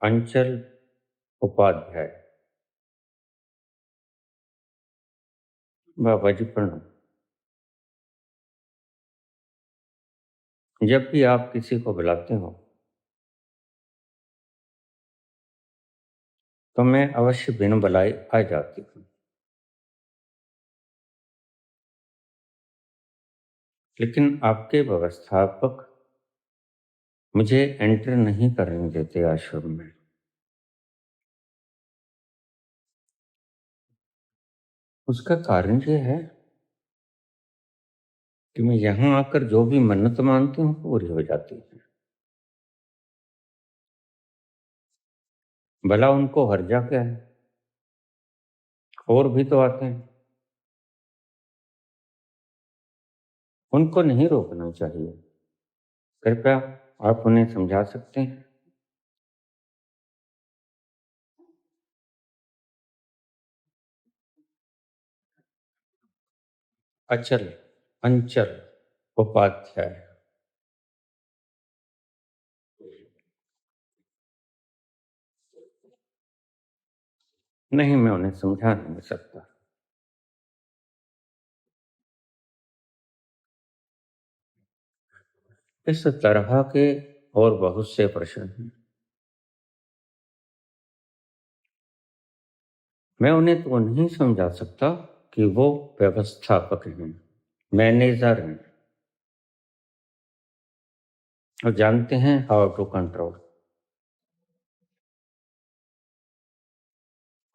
अंचल उपाध्याय। बाबा जी प्रणाम। जब भी आप किसी को बुलाते हो तो मैं अवश्य बिन बुलाए आ जाती हूँ, लेकिन आपके व्यवस्थापक मुझे एंटर नहीं करने देते आश्रम में। उसका कारण ये है कि मैं यहाँ आकर जो भी मन्नत मांगती हूँ पूरी हो जाती है। भला उनको हर्जा क्या है, और भी तो आते हैं। उनको नहीं रोकना चाहिए। कृपया आप उन्हें समझा सकते हैं। अचल अंचल उपाध्याय। नहीं, मैं उन्हें समझा नहीं सकता। इस तरह के और बहुत से प्रश्न हैं। मैं उन्हें तो नहीं समझा सकता कि वो व्यवस्थापक हैं, मैनेजर हैं, और जानते हैं हाउ टू कंट्रोल।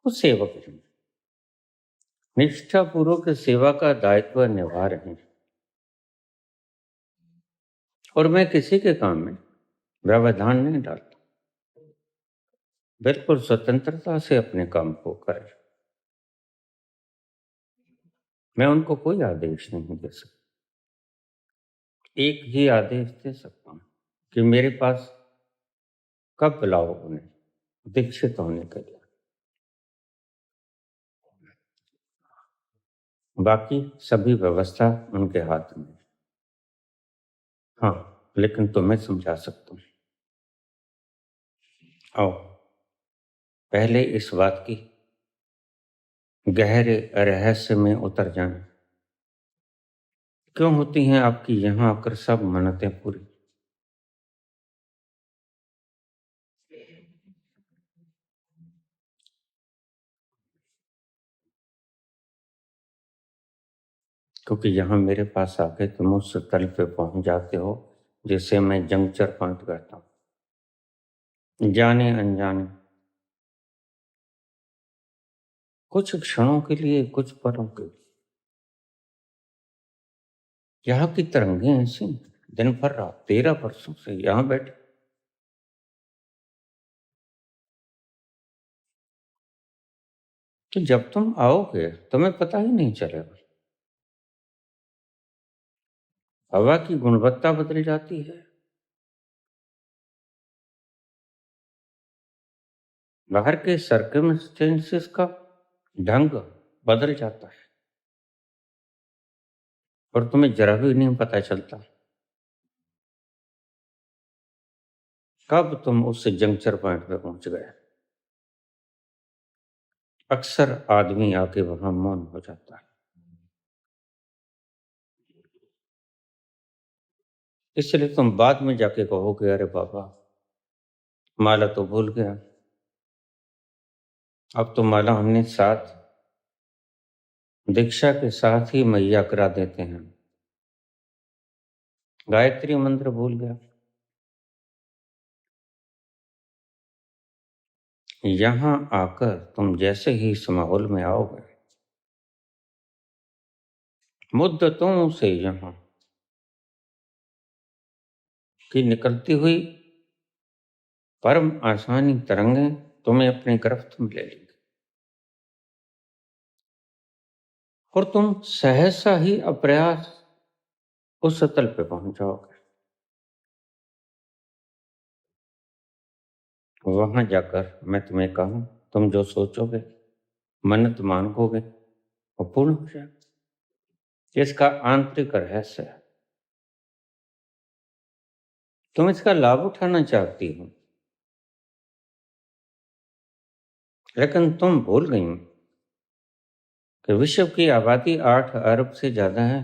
वो सेवक हैं, निष्ठापूर्वक सेवा का दायित्व निभा रहे हैं, और मैं किसी के काम में व्यवधान नहीं डालता। बिल्कुल स्वतंत्रता से अपने काम को करें। मैं उनको कोई आदेश नहीं दे सकता। एक ही आदेश दे सकता हूँ कि मेरे पास कब बुलाओ उन्हें दीक्षित होने के लिए। बाकी सभी व्यवस्था उनके हाथ में है। हाँ, लेकिन तुम्हें समझा सकता हूँ। आओ, पहले इस बात की गहरे रहस्य में उतर जाएं। क्यों होती हैं आपकी यहाँ आकर सब मन्नतें पूरी? क्योंकि यहाँ मेरे पास आके तुम उस तल पे पहुंच जाते हो जिसे मैं जंक्चर पॉइंट कहता हूँ। जाने अनजाने, कुछ क्षणों के लिए, कुछ पलों के लिए, यहाँ की तरंगें ऐसी दिन भर रात 13 वर्षों से यहाँ बैठे। तो जब तुम आओगे तुम्हें पता ही नहीं चलेगा। हवा की गुणवत्ता बदल जाती है, बाहर के सर्कमस्टेंसेस का ढंग बदल जाता है, और तुम्हें जरा भी नहीं पता चलता कब तुम उस जंक्चर पॉइंट पे पहुंच गए। अक्सर आदमी आके वहां मौन हो जाता है। इसलिए तुम बाद में जाके कहोगे, अरे बाबा माला तो भूल गया। अब तो माला हमने साथ दीक्षा के साथ ही मैया करा देते हैं। गायत्री मंत्र भूल गया। यहां आकर तुम जैसे ही इस माहौल में आओगे, मुद्दतों से यहां की निकलती हुई परम आसानी तरंगें तुम्हें अपनी गिरफ्त में ले लेंगे, और तुम सहसा ही अप्रयास उस सतल पे पहुंच जाओगे। वहां जाकर मैं तुम्हें कहूं, तुम जो सोचोगे, मन्नत मांगोगे, वो पूर्ण हो जाएगा। इसका आंतरिक रहस्य है। तुम इसका लाभ उठाना चाहती हो, लेकिन तुम भूल गई कि विश्व की आबादी 8 अरब से ज्यादा है।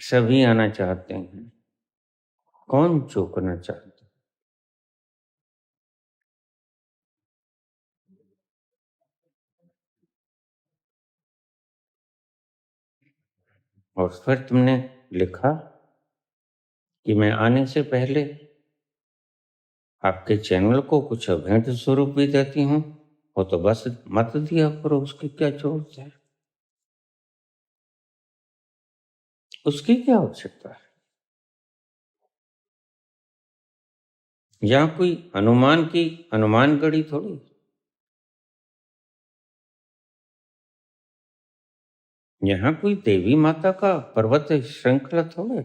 सभी आना चाहते हैं, कौन चूकना चाहता? और फिर तुमने लिखा कि मैं आने से पहले आपके चैनल को कुछ भेंट स्वरूप भी देती हूँ। वो तो बस मत दिया करो, उसकी क्या जरूरत है? उसकी क्या आवश्यकता है? यहाँ कोई हनुमान की हनुमान गढ़ी थोड़ी। यहाँ कोई देवी माता का पर्वत श्रृंखला थोड़े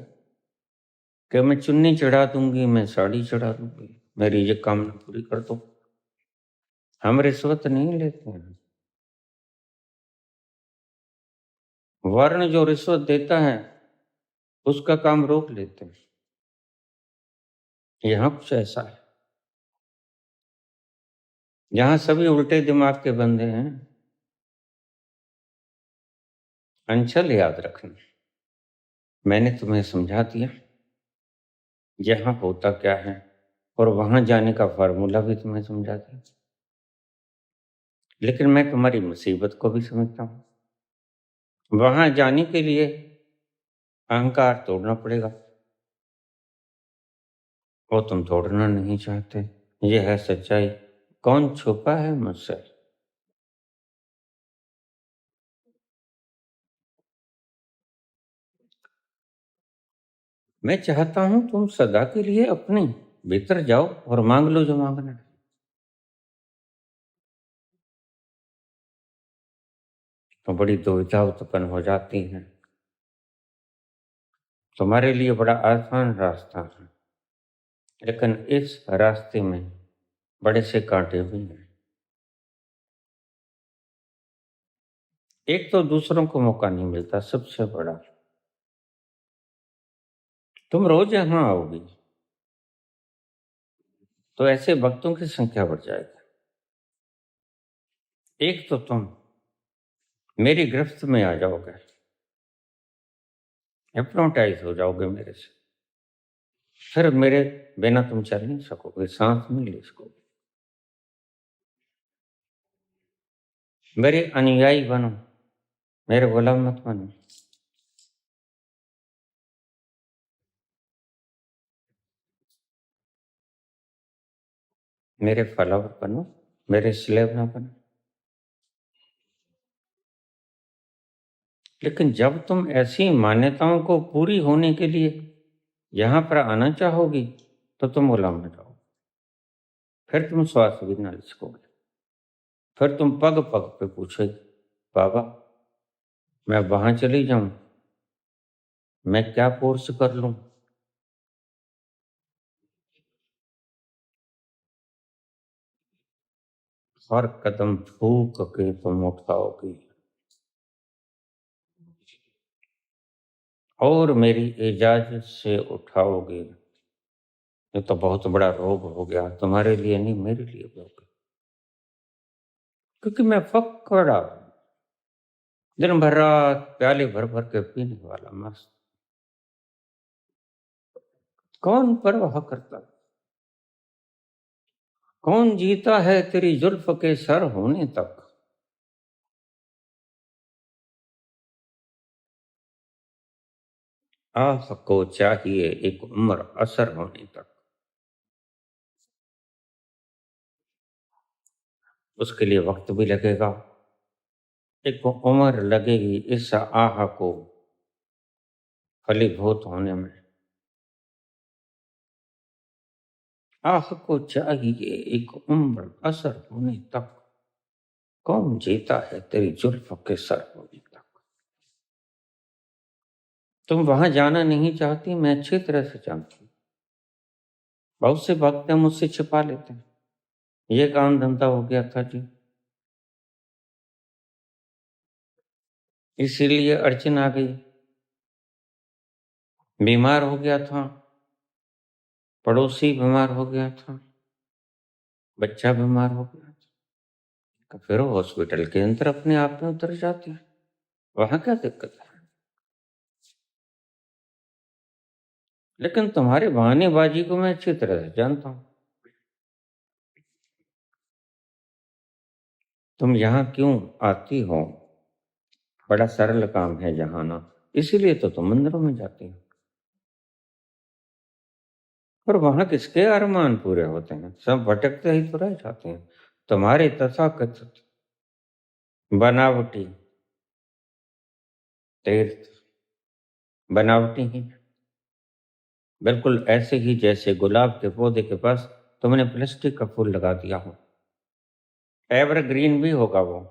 कि मैं चुन्नी चढ़ा दूंगी, मैं साड़ी चढ़ा दूंगी, मेरी ये कामना पूरी कर दो। हम रिश्वत नहीं लेते हैं। वर्ण जो रिश्वत देता है उसका काम रोक लेते हैं। यहाँ कुछ ऐसा है, यहाँ सभी उल्टे दिमाग के बंदे हैं। अंचल याद रखना, मैंने तुम्हें समझा दिया यहाँ होता क्या है, और वहां जाने का फार्मूला भी तुम्हें समझा दिया। लेकिन मैं तुम्हारी मुसीबत को भी समझता हूँ। वहां जाने के लिए अहंकार तोड़ना पड़ेगा, वो तुम तोड़ना नहीं चाहते। ये है सच्चाई। कौन छुपा है मुझसे? मैं चाहता हूं तुम सदा के लिए अपने भीतर जाओ और मांग लो जो मांगना है। तो बड़ी दुविधा उत्पन्न हो जाती है। तुम्हारे लिए बड़ा आसान रास्ता है, लेकिन इस रास्ते में बड़े से कांटे भी हैं। एक तो दूसरों को मौका नहीं मिलता, सबसे बड़ा। तुम रोज यहाँ आओगी तो ऐसे भक्तों की संख्या बढ़ जाएगी। एक तो तुम मेरी गिरफ्त में आ जाओगे, हिप्नोटाइज हो जाओगे मेरे से। फिर मेरे बिना तुम चल नहीं सकोगे, सांस नहीं ले सकोगे। मेरे अनुयायी बनो, मेरे गुलाम मत बनो। मेरे फॉलोवर बनो, मेरे स्लेव ना बनो। लेकिन जब तुम ऐसी मान्यताओं को पूरी होने के लिए यहाँ पर आना चाहोगी तो तुम गुलाम हो जाओगे। फिर तुम श्वास भी ना ले सकोगे। फिर तुम पग पग पे पूछोगे, बाबा मैं वहां चली जाऊं, मैं क्या कोर्स कर लूं? हर कदम फूक के तुम उठाओगे और मेरी इजाजत से उठाओगे। ये तो बहुत बड़ा रोग हो गया, तुम्हारे लिए नहीं, मेरे लिए भी हो गया। क्योंकि मैं फक्कड़ा दिन भर रात प्याले भर भर के पीने वाला मस्त। कौन परवाह करता? कौन जीता है तेरी जुल्फ के सर होने तक? आह को चाहिए एक उम्र असर होने तक। उसके लिए वक्त भी लगेगा, एक उम्र लगेगी इस आह को फलीभूत होने में। आह को चाहिए एक उम्र असर होने तक। कौन जीता है तेरी जुल्फ के सर होने तक? तुम वहां जाना नहीं चाहती, मैं अच्छी तरह से जानती हूँ। बहुत से भक्त मुझसे छिपा लेते हैं। ये काम धंधा हो गया था जी, इसीलिए अड़चन आ गई। बीमार हो गया था, पड़ोसी बीमार हो गया था, बच्चा बीमार हो गया तो फिर वो हॉस्पिटल के अंदर अपने आप में उतर जाते हैं, वहां क्या दिक्कत है? लेकिन तुम्हारे बहानेबाजी को मैं अच्छी तरह से जानता हूं। तुम यहाँ क्यों आती हो? बड़ा सरल काम है यहाँ आना, इसीलिए तो तुम मंदिरों में जाती हो। और वहां किसके अरमान पूरे होते हैं? सब भटकते ही तो रह जाते हैं। तुम्हारे तथाकथित बनावटी तीर्थ बनावटी ही, बिल्कुल ऐसे ही जैसे गुलाब के पौधे के पास तुमने प्लास्टिक का फूल लगा दिया हो। एवरग्रीन भी होगा वो।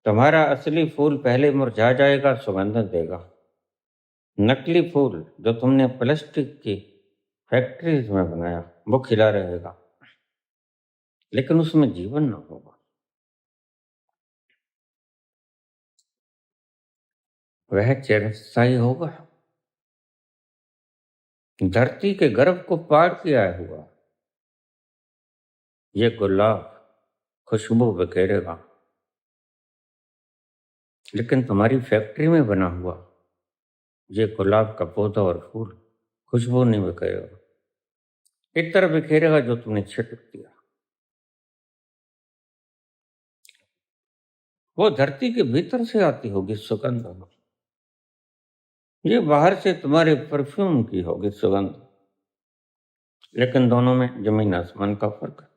तुम्हारा असली फूल पहले मुरझा जाएगा, सुगंध देगा। नकली फूल जो तुमने प्लास्टिक की फैक्ट्रीज में बनाया वो खिला रहेगा, लेकिन उसमें जीवन न होगा। वह चिरस्थायी होगा, धरती के गर्भ को पार किया हुआ। ये गुलाब खुशबू बिखेरेगा, लेकिन तुम्हारी फैक्ट्री में बना हुआ ये गुलाब का पौधा और फूल खुशबू नहीं बिखेरेगा। इत्र बिखेरेगा जो तुमने छिड़क दिया। वो धरती के भीतर से आती होगी सुगंध, ये बाहर से तुम्हारे परफ्यूम की होगी सुगंध, लेकिन दोनों में जमीन आसमान का फर्क है।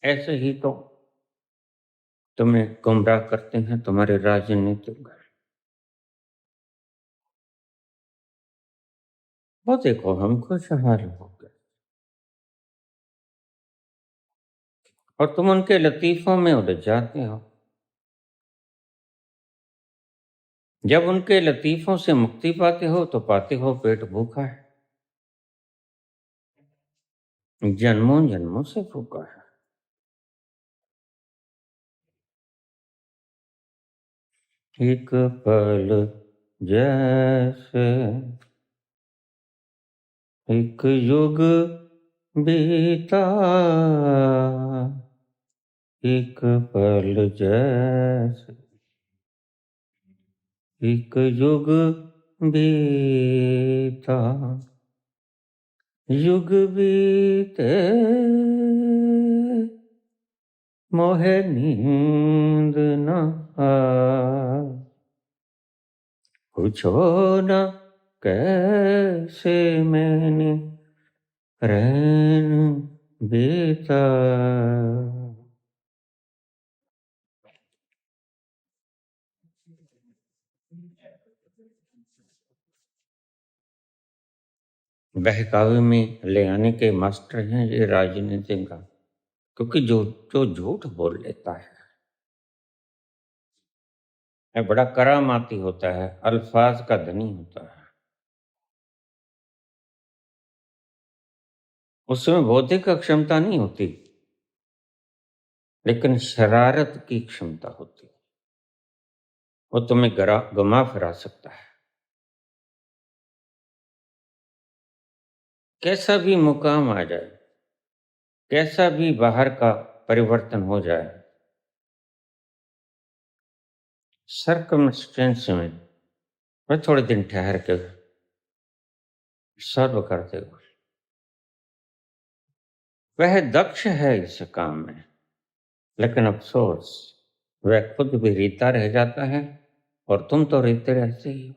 ऐसे ही तो तुम्हें गुमराह करते हैं तुम्हारे राजनीतिक। वो देखो हम खुशहाल हो गए और तुम उनके लतीफों में उलझ जाते हो। जब उनके लतीफों से मुक्ति पाते हो तो पाते हो पेट भूखा है, जन्मों जन्मों से भूखा है। एक पल जैसे एक युग बीता, एक पल जैसे एक युग बीता, युग बीते मोहे नींद न आए। पूछो न कैसे मैंने रैन बीता। बहकावे में ले आने के मास्टर हैं ये राजनीति का, क्योंकि जो झूठ बोल लेता है वह बड़ा करामाती होता है, अल्फाज का धनी होता है। उसमें बौद्धिक क्षमता नहीं होती, लेकिन शरारत की क्षमता होती है। वो तुम्हें गमा फिरा सकता है। कैसा भी मुकाम आ जाए, कैसा भी बाहर का परिवर्तन हो जाए, सर्कमस्टेंस में वह थोड़े दिन ठहर के सर्व कर देगा। वह दक्ष है इस काम में, लेकिन अफसोस वह खुद भी रीता रह जाता है और तुम तो रीते रहते ही हो।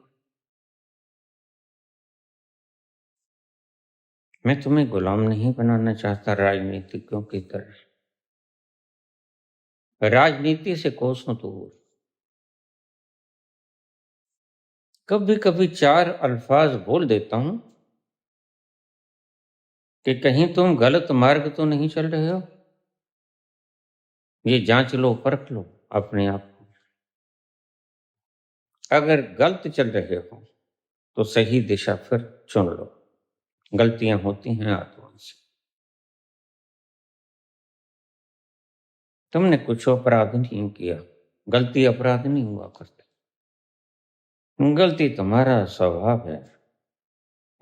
मैं तुम्हें गुलाम नहीं बनाना चाहता राजनीतिज्ञों की तरह। राजनीति से कोसों दूर। कभी कभी चार अल्फाज बोल देता हूं कि कहीं तुम गलत मार्ग तो नहीं चल रहे हो। ये जांच लो, परख लो अपने आप को। अगर गलत चल रहे हो तो सही दिशा फिर चुन लो। गलतियां होती हैं आत्मा से। तुमने कुछ अपराध नहीं किया, गलती अपराध नहीं हुआ करती। गलती तुम्हारा स्वभाव है,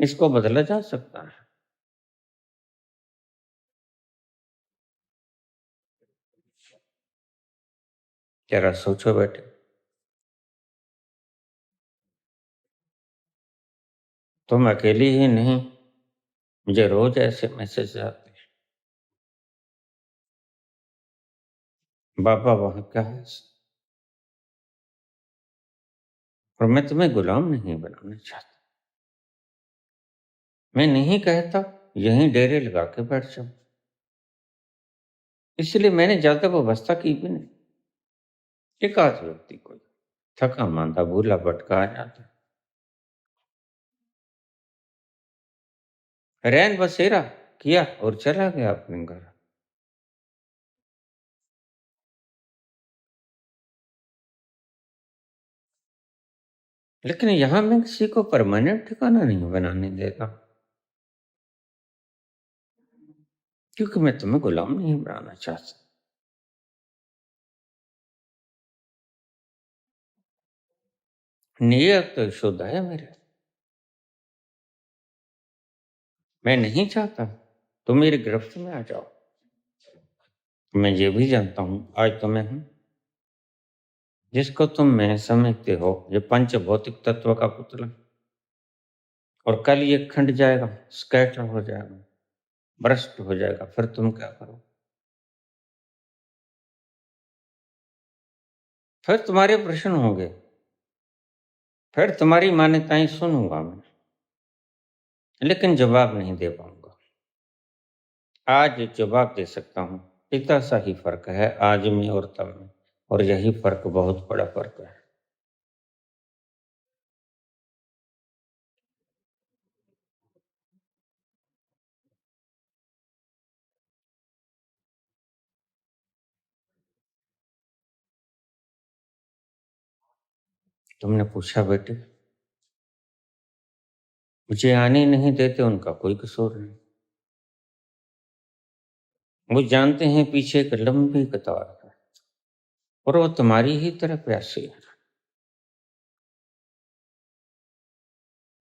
इसको बदला जा सकता है। जरा सोचो बेटे। तुम अकेली ही नहीं, मुझे रोज ऐसे मैसेज आते हैं, बाबा वहां क्या है। और मैं तुम्हें गुलाम नहीं बनाना चाहता। मैं नहीं कहता यहीं डेरे लगा के बैठ जाऊं, इसलिए मैंने ज्यादा व्यवस्था की भी नहीं। एक आध व्यक्ति को थका मांदा भूला भटका आ जाता, रैन बसेरा किया और चला गया अपने घर। लेकिन यहां मैं किसी को परमानेंट ठिकाना नहीं बनाने देता, क्योंकि मैं तुम्हें गुलाम नहीं बनाना चाहता। नियत तो शुद्ध है मेरे। मैं नहीं चाहता तुम मेरी गिरफ्त में आ जाओ। मैं ये भी जानता हूं आज तो मैं हूं जिसको तुम मैं समझते हो, ये पंच भौतिक तत्व का पुतला। और कल ये खंड जाएगा, स्कैटर हो जाएगा, भ्रष्ट हो जाएगा, फिर तुम क्या करो? फिर तुम्हारे प्रश्न होंगे, फिर तुम्हारी मान्यताएं सुनूंगा मैं, लेकिन जवाब नहीं दे पाऊंगा। आज जवाब दे सकता हूं, इतना सा ही फर्क है आज में और तब में, और यही फर्क बहुत बड़ा फर्क है। तुमने पूछा बेटे, मुझे आने नहीं देते उनका कोई कसूर नहीं। वो जानते हैं पीछे एक लंबी कतार है, और वो तुम्हारी ही तरह प्यासी है।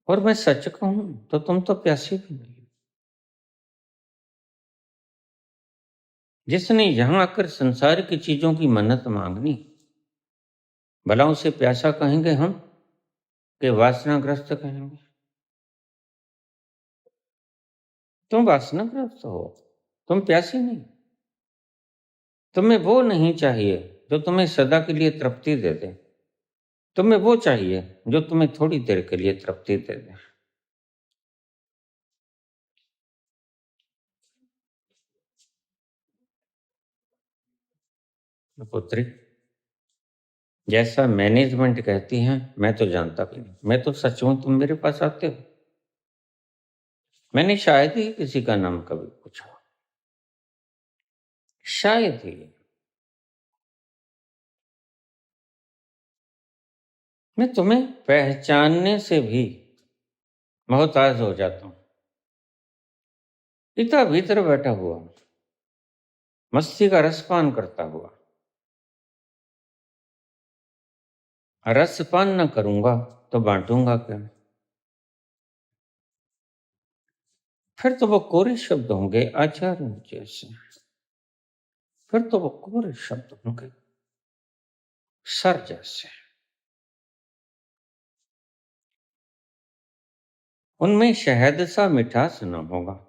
और मैं सच कहूं तो तुम तो प्यासी भी नहीं। जिसने यहां आकर संसार की चीजों की मन्नत मांगनी, भला उसे प्यासा कहेंगे हम कि वासनाग्रस्त कहेंगे? तुम वासनाग्रस्त हो, तुम प्यासी नहीं। तुम्हें वो नहीं चाहिए जो तुम्हें सदा के लिए तृप्ति दे दे। तुम्हें वो चाहिए जो तुम्हें थोड़ी देर के लिए तृप्ति दे दे। पुत्री, जैसा मैनेजमेंट कहती है मैं तो जानता भी नहीं। मैं तो सच हूं, तुम मेरे पास आते हो। मैंने शायद ही किसी का नाम कभी पूछा, शायद ही। मैं तुम्हें पहचानने से भी मोहताज हो जाता हूं। पिता भीतर बैठा हुआ, मस्ती का रसपान करता हुआ। रसपान न करूंगा तो बांटूंगा क्या? फिर तो वो कोरे शब्द होंगे आचार्यों जैसे। फिर तो वो कोरे शब्द होंगे सर जैसे। उनमें शहद सा मिठास न होगा।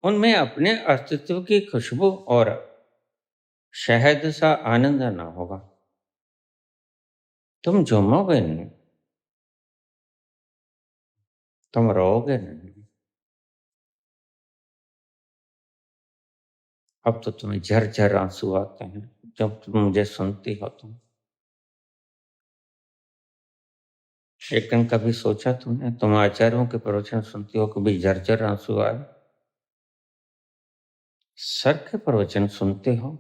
उनमें अपने अस्तित्व की खुशबू और शहद सा आनंद न होगा। तुम झूमोगे नहीं, तुम रोओगे नहीं। अब तो तुम्हें झरझर आंसू आते हैं जब तुम मुझे सुनती हो। लेकिन कभी सोचा तुमने, तुम आचार्यों के प्रवचन सुनती हो, कभी झरझर आंसू आए? सर के प्रवचन सुनते हो,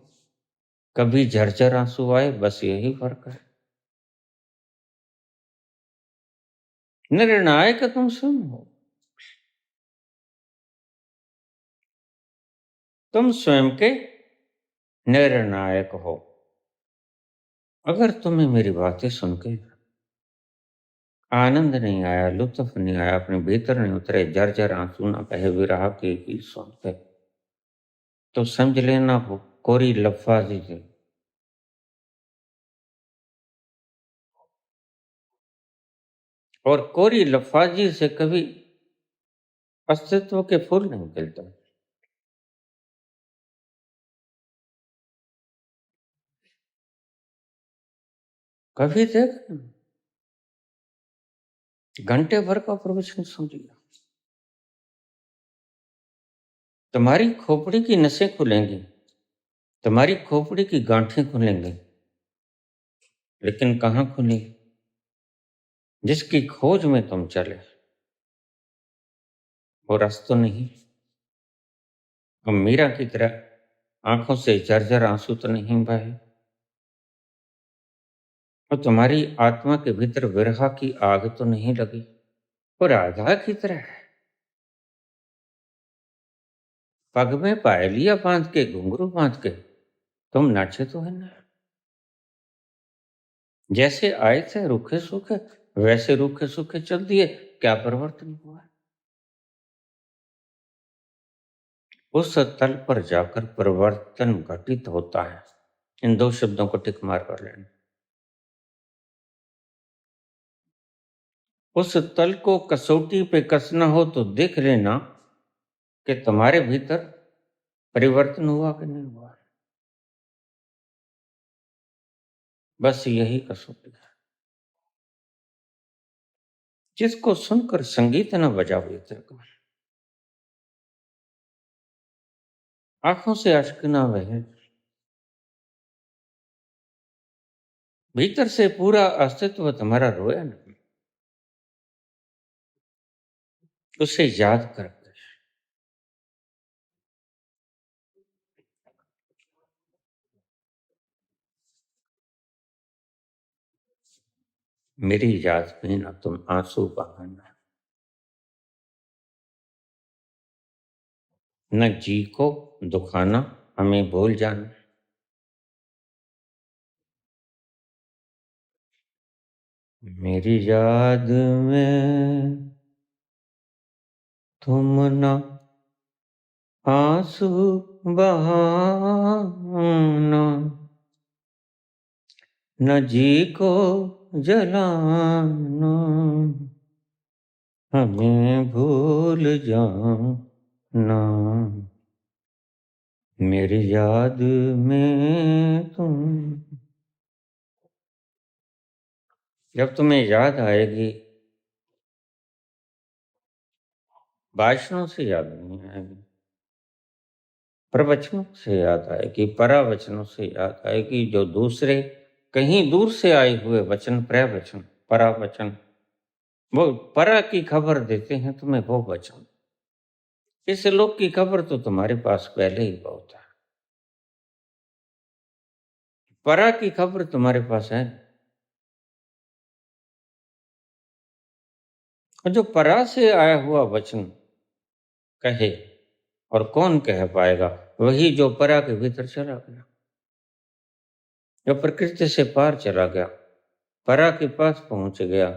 कभी झरझर आंसू आए? बस यही फर्क है। निर्णायक तुम स्वयं हो। तुम स्वयं के निर्णायक हो। अगर तुम्हें मेरी बातें सुन के आनंद नहीं आया, लुत्फ नहीं आया, अपने भीतर नहीं उतरे, जर्जर आंसू न बहे विरह के गीत सुन के, तो समझ लेना वो कोरी लफ्फाजी थी। और कोरी लफ्फाजी से कभी अस्तित्व के फूल नहीं खिलते। कभी देख घंटे भर का प्रवचन सुन लिया, तुम्हारी खोपड़ी की नसें खुलेंगी, तुम्हारी खोपड़ी की गांठें खुलेंगी, लेकिन कहाँ खुली? जिसकी खोज में तुम चले वो रस तो नहीं। हम मीरा की तरह आंखों से जर्जर आंसू तो नहीं बहे, और तुम्हारी आत्मा के भीतर विरह की आग तो नहीं लगी। और राधा की तरह पग में पायलिया बांध के, घुंघरू बांध के तुम नाचे तो है ना। जैसे आए थे रूखे सूखे, वैसे रूखे सूखे चल दिए। क्या परिवर्तन हुआ? उस तल पर जाकर परिवर्तन घटित होता है। इन दो शब्दों को टिक मार कर लेना। उस तल को कसौटी पे कसना हो तो देख लेना कि तुम्हारे भीतर परिवर्तन हुआ कि नहीं हुआ। बस यही कसौटी है। जिसको सुनकर संगीत न बजाओ तेरे को, आंखों से अश्क ना बहे, भीतर से पूरा अस्तित्व तुम्हारा रोया नहीं, उसे याद कर मेरी याद में न तुम आंसू बहाना, न जी को दुखाना, हमें भूल जाना। मेरी याद में तुम न आंसू बहाना, न जी को जलाना, हमें भूल जाना। मेरी याद में तुम, जब तुम्हें याद आएगी, भाषणों से याद नहीं आएगी, प्रवचनों से याद आएगी, परावचनों से याद आएगी। जो दूसरे कहीं दूर से आए हुए वचन, प्रवचन, परावचन, वो परा की खबर देते हैं तुम्हें, वो वचन। इस लोक की खबर तो तुम्हारे पास पहले ही बहुत है। परा की खबर तुम्हारे पास है। और जो परा से आया हुआ वचन कहे, और कौन कह पाएगा? वही जो परा के भीतर चला गया, जो प्रकृति से पार चला गया, परा के पास पहुंच गया,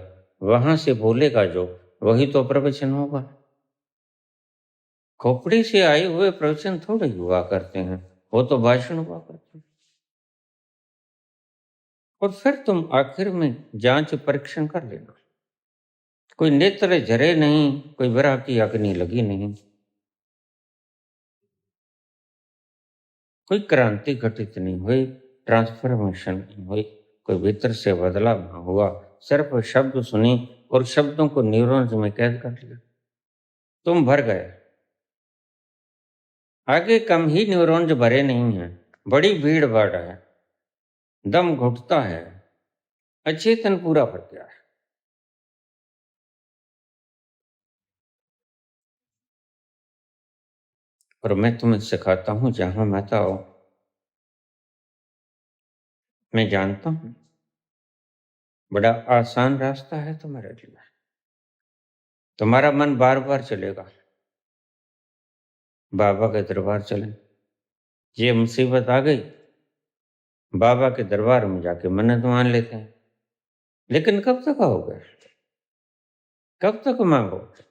वहां से बोलेगा जो, वही तो प्रवचन होगा। खोपड़ी से आए हुए प्रवचन थोड़े हुआ करते हैं, वो तो भाषण हुआ करते हैं। और फिर तुम आखिर में जांच परीक्षण कर लेना। कोई नेत्र झरे नहीं, कोई विरह की अग्नि लगी नहीं, कोई क्रांति घटित नहीं हुई, ट्रांसफॉर्मेशन नहीं हुई, कोई भीतर से बदलाव न हुआ। सिर्फ शब्द सुनी और शब्दों को न्यूरॉन्स में कैद कर लिया, तुम भर गए। आगे कम ही न्यूरॉन्स भरे नहीं हैं, बड़ी भीड़ भाड़ है, दम घुटता है, अचेतन पूरा भर गया है। और मैं तुम्हें सिखाता हूं जहां महता हो। मैं जानता हूं बड़ा आसान रास्ता है तुम्हारे लिए। तुम्हारा मन बार बार चलेगा, बाबा के दरबार चले, ये मुसीबत आ गई, बाबा के दरबार में जाके मन्नत मान लेते हैं। लेकिन कब तक आओगे? कब तक मांगोगे?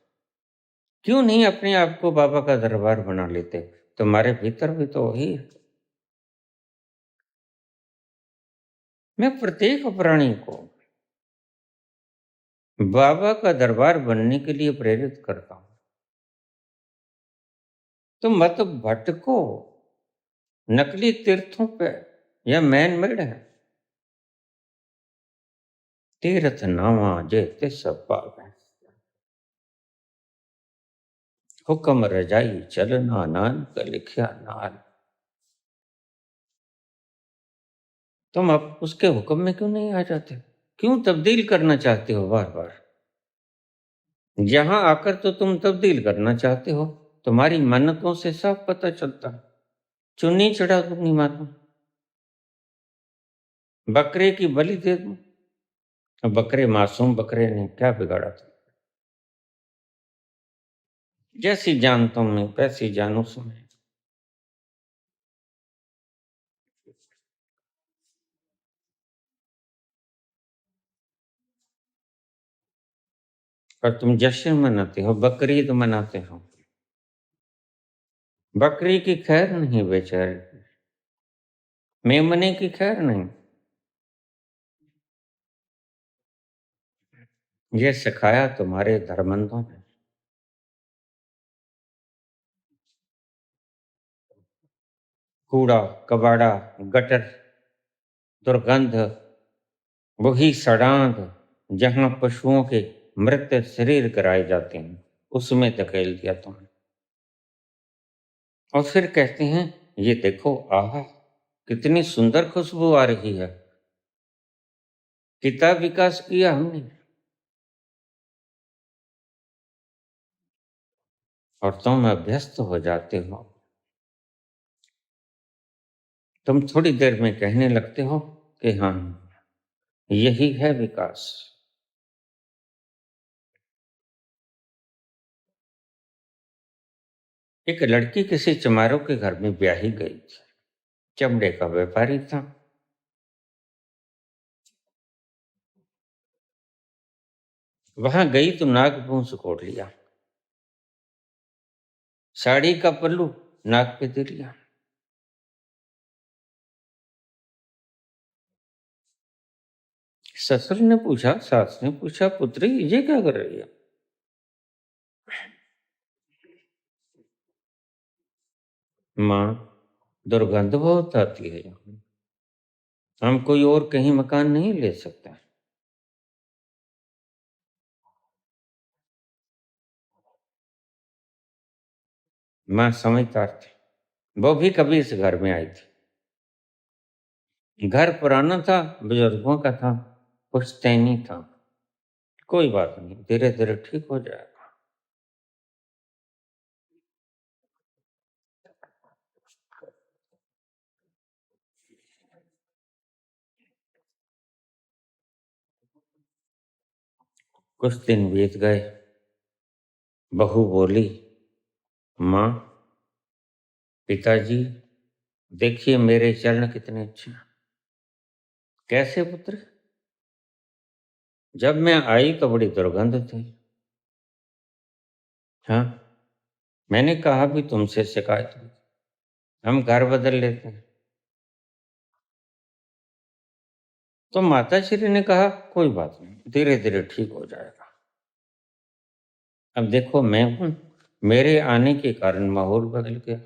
क्यों नहीं अपने आप को बाबा का दरबार बना लेते? तुम्हारे भीतर भी तो वही है। मैं प्रत्येक प्राणी को बाबा का दरबार बनने के लिए प्रेरित करता हूं। तुम मत भटको नकली तीर्थों पे, यह मैन मेड है। तीर्थ नावा जे तिस पावै, हुक्म रजाई चलना नानक लिखिया नाल। तुम अब उसके हुक्म में क्यों नहीं आ जाते? क्यों तब्दील करना चाहते हो बार बार? यहां आकर तो तुम तब्दील करना चाहते हो। तुम्हारी मन्नतों से सब पता चलता है। चुन्नी चढ़ा दूंगी माता, बकरे की बलि दे दूं। बकरे मासूम बकरे ने क्या बिगाड़ा था? जैसी जान तुम में वैसी जान उसमें। पर तुम जश्न मनाते हो, बकरीद मनाते हो। बकरी की खैर नहीं बेचारे, मेमने की खैर नहीं। ये सिखाया तुम्हारे धर्मंधों ने। कूड़ा कबाड़ा गटर दुर्गंध, वही सड़ांध जहां पशुओं के मृत शरीर कराए जाते हैं, उसमें धकेल दिया तुमने। और फिर कहते हैं ये देखो, आहा कितनी सुंदर खुशबू आ रही है। कितना विकास किया हमने। और तुम अभ्यस्त हो जाते हो। तुम थोड़ी देर में कहने लगते हो कि हाँ यही है विकास। एक लड़की किसी चमारों के घर में ब्याही गई थी। चमड़े का व्यापारी था। वहां गई तो नागपूंछ कोट लिया, साड़ी का पल्लू नाक पे दे लिया। ससुर ने पूछा, सास ने पूछा, पुत्री ये क्या कर रही है? माँ, दुर्गंध बहुत आती है यहाँ। हम कोई और कहीं मकान नहीं ले सकते। माँ समझदार थी, वो भी कभी इस घर में आई थी। घर पुराना था, बुजुर्गों का था, पुश्तैनी था। कोई बात नहीं, धीरे धीरे ठीक हो जाएगा। कुछ दिन बीत गए। बहू बोली, माँ, पिताजी देखिए मेरे चरण कितने अच्छे हैं। कैसे पुत्र? जब मैं आई तो बड़ी दुर्गंध थी। हाँ, मैंने कहा भी तुमसे शिकायत हुई, हम घर बदल लेते हैं। तो माता श्री ने कहा कोई बात नहीं, धीरे धीरे ठीक हो जाएगा। अब देखो मैं हूं, मेरे आने के कारण माहौल बदल गया।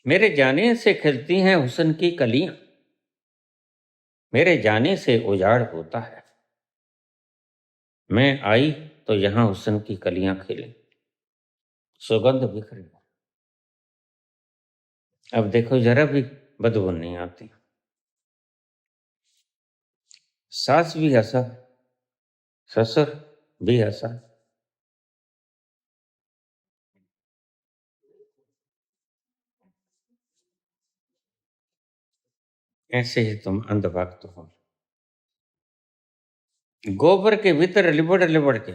मेरे जाने से खिलती हैं हुस्न की कलियां, मेरे जाने से उजाड़ होता है। मैं आई तो यहां हुस्न की कलियां खिली, सुगंध बिखरी। अब देखो जरा भी बदबू नहीं आती। सास भी हंसा, ससुर भी हंसा। ऐसे ही तुम अंधभक्त हो। गोबर के भीतर लिबड़ लिबड़ के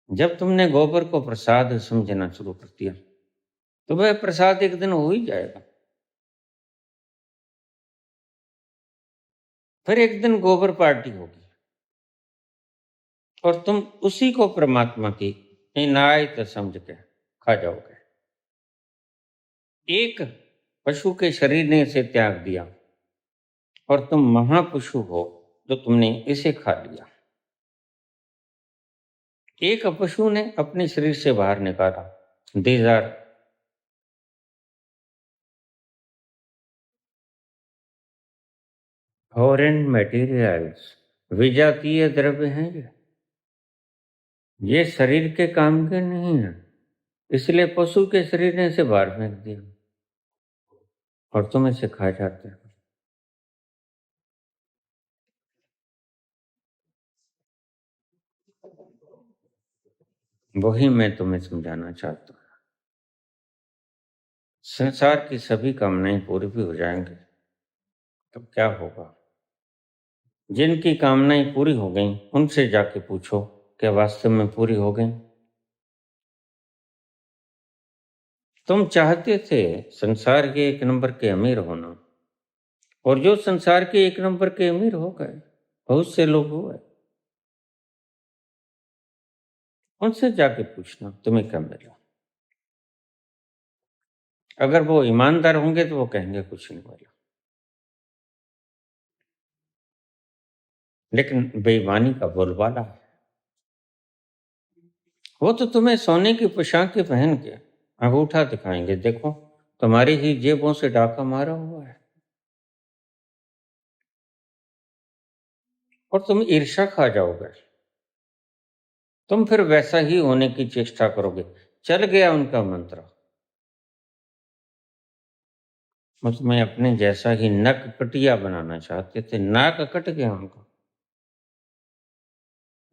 जब तुमने गोबर को प्रसाद समझना शुरू कर दिया, तो वह प्रसाद एक दिन हो ही जाएगा। फिर एक दिन गोबर पार्टी होगी और तुम उसी को परमात्मा की इनायत समझ के खा जाओगे। एक पशु के शरीर ने इसे त्याग दिया और तुम महापशु हो जो तुमने इसे खा लिया। एक पशु ने अपने शरीर से बाहर निकाला। दीज आर फॉरेन मटेरियल्स, विजातीय द्रव्य हैं ये शरीर के काम के नहीं है, इसलिए पशु के शरीर ने इसे बाहर फेंक दिया और तुम इसे खा जाते हो। वही मैं तुम्हें समझाना चाहता हूँ। संसार की सभी कामनाएं पूरी भी हो जाएंगे तो क्या होगा? जिनकी कामनाएं पूरी हो गई उनसे जाके पूछो क्या वास्तव में पूरी हो गई? तुम चाहते थे संसार के एक नंबर के अमीर होना, और जो संसार के एक नंबर के अमीर हो गए, बहुत से लोग हुए, उनसे जाके पूछना तुम्हें क्या मिला। अगर वो ईमानदार होंगे तो वो कहेंगे कुछ नहीं मिला, लेकिन बेईमानी का बोलबाला है। वो तो तुम्हें सोने की पोशाकें पहन के अंगूठा दिखाएंगे, देखो तुम्हारी ही जेबों से डाका मारा हुआ है, और तुम ईर्ष्या खा जाओगे। तुम फिर वैसा ही होने की चेष्टा करोगे। चल गया उनका मंत्र। वो तुम्हें अपने जैसा ही नकपटिया बनाना चाहते थे, नाक कट गया उनका।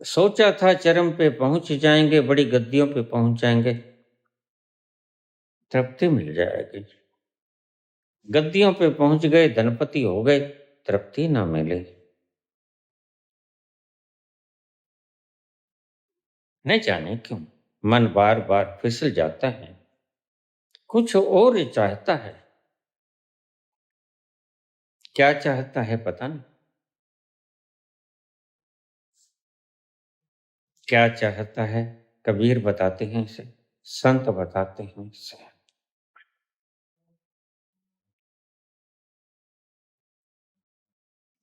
सोचा था चरम पे पहुंच जाएंगे, बड़ी गद्दियों पे पहुंच जाएंगे, तृप्ति मिल जाएगी। गद्दियों पे पहुंच गए, धनपति हो गए, तृप्ति ना मिले। न जाने क्यों मन बार बार फिसल जाता है, कुछ और चाहता है। क्या चाहता है पता नहीं, क्या चाहता है कबीर बताते हैं इसे, संत बताते हैं इसे।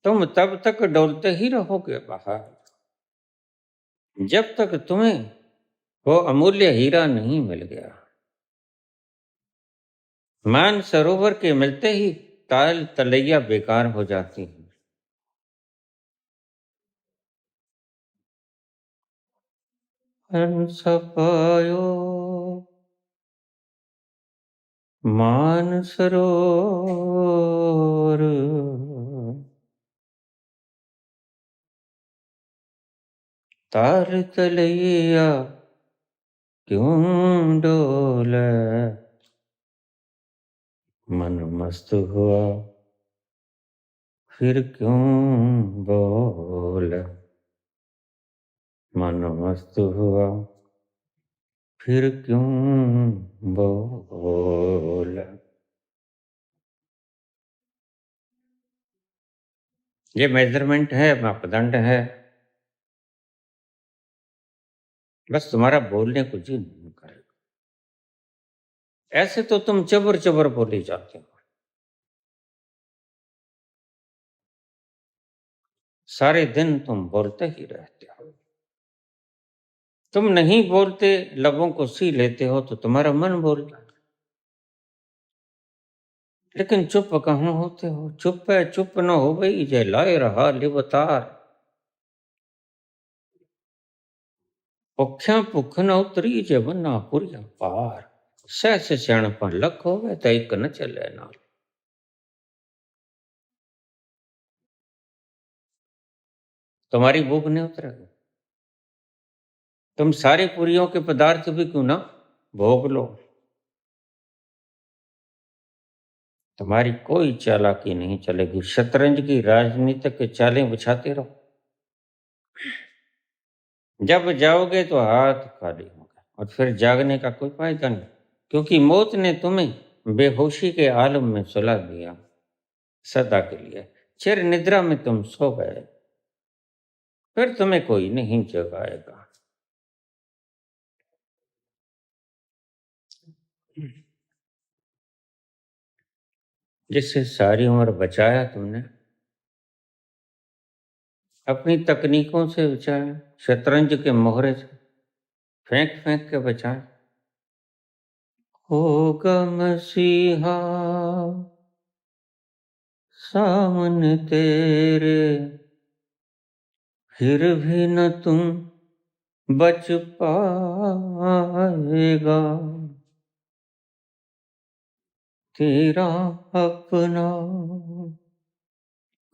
तुम तब तक डोलते ही रहोगे बाहर जब तक तुम्हें वो अमूल्य हीरा नहीं मिल गया। मान सरोवर के मिलते ही ताल तलैया बेकार हो जाती है। हंस पायो मान सरोवर, ताल तलैया क्यों डोले, मन मस्त हुआ फिर क्यों बोले, मन मस्त हुआ फिर क्यों बोले। ये मेजरमेंट है, मापदंड है, बस तुम्हारा बोलने को जी नहीं करेगा। ऐसे तो तुम चबर चबर बोले जाते हो, सारे दिन तुम बोलते ही रहते हो। तुम नहीं बोलते, लबों को सी लेते हो तो तुम्हारा मन बोलता है, लेकिन चुप कहाँ होते हो। चुप है, चुप न हो गई जय लाए रहा लिवतार, औख्या भुख न उतरी जय बन्ना पुरिया पार, सहस सियाणपन लख हो गए तो एक न चले नाल। तुम्हारी भूख नहीं उतरेगी, तुम सारे पुरियों के पदार्थ भी क्यों ना भोग लो, तुम्हारी कोई चालाकी नहीं चलेगी। शतरंज की राजनीतिक चालें बिछाते रहो, जब जाओगे तो हाथ खाली होंगे और फिर जागने का कोई फायदा नहीं, क्योंकि मौत ने तुम्हें बेहोशी के आलम में सुला दिया सदा के लिए। चिर निद्रा में तुम सो गए, फिर तुम्हें कोई नहीं जगाएगा। जिससे सारी उम्र बचाया तुमने, अपनी तकनीकों से बचाया, शतरंज के मोहरे से फेंक फेंक के बचाया। होगा मसीहा सामने तेरे, फिर भी न तुम बच पाएगा। तेरा अपना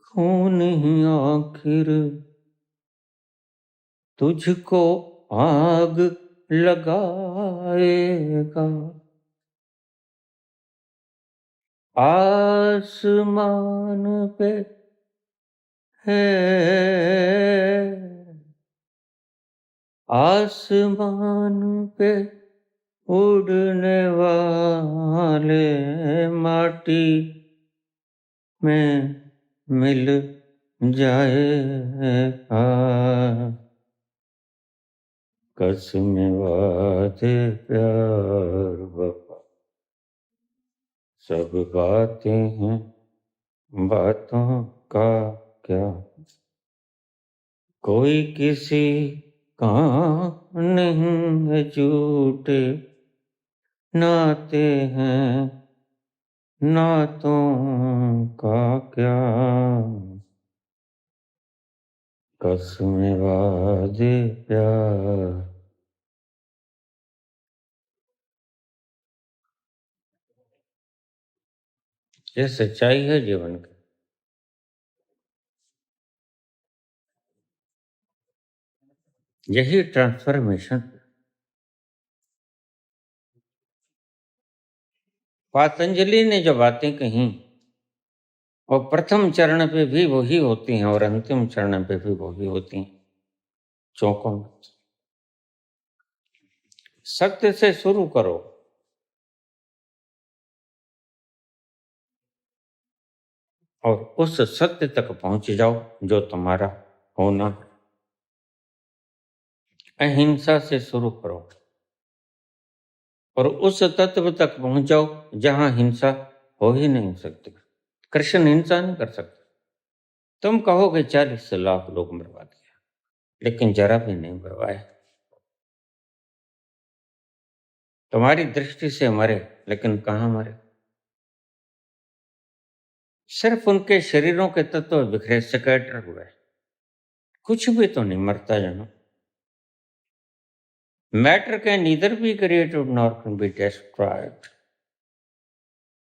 खून ही आखिर तुझको आग लगाएगा। आसमान पे है, आसमान पे उड़ने वाले माटी में मिल जाएगा। कसम वादे प्यार वफा सब बातें हैं, बातों का क्या। कोई किसी का नहीं है, झूठे नाते हैं, नातों का क्या। कसम वादे प्यार। ये सच्चाई है जीवन की। यही ट्रांसफॉर्मेशन। पतंजलि ने जो बातें कही वो प्रथम चरण पे भी वही होती हैं और अंतिम चरण पे भी वही होती हैं। चौंको मत। सत्य से शुरू करो और उस सत्य तक पहुंच जाओ जो तुम्हारा होना है। अहिंसा से शुरू करो और उस तत्व तक पहुंच जाओ जहां हिंसा हो ही नहीं सकती। कृष्ण हिंसा नहीं कर सकते। तुम कहोगे 40 लाख लोग मरवा दिया, लेकिन जरा भी नहीं मरवाए। तुम्हारी दृष्टि से मरे, लेकिन कहाँ मरे। सिर्फ उनके शरीरों के तत्व बिखरे, स्कैटर हुए, कुछ भी तो नहीं मरता जानो। Matter can neither be created nor can be destroyed.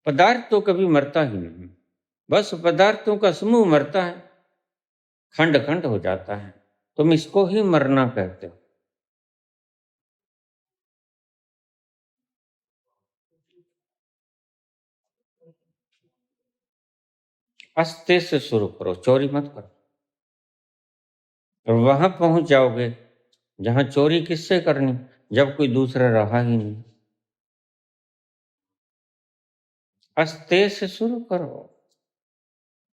पदार्थ तो कभी मरता ही नहीं, बस पदार्थों का समूह मरता है, खंड खंड हो जाता है। तुम इसको ही मरना कहते हो। अस्ते से शुरू करो, चोरी मत करो, और वहां पहुंच जाओगे जहां चोरी किससे करनी, जब कोई दूसरा रहा ही नहीं। अस्ते से शुरू करो,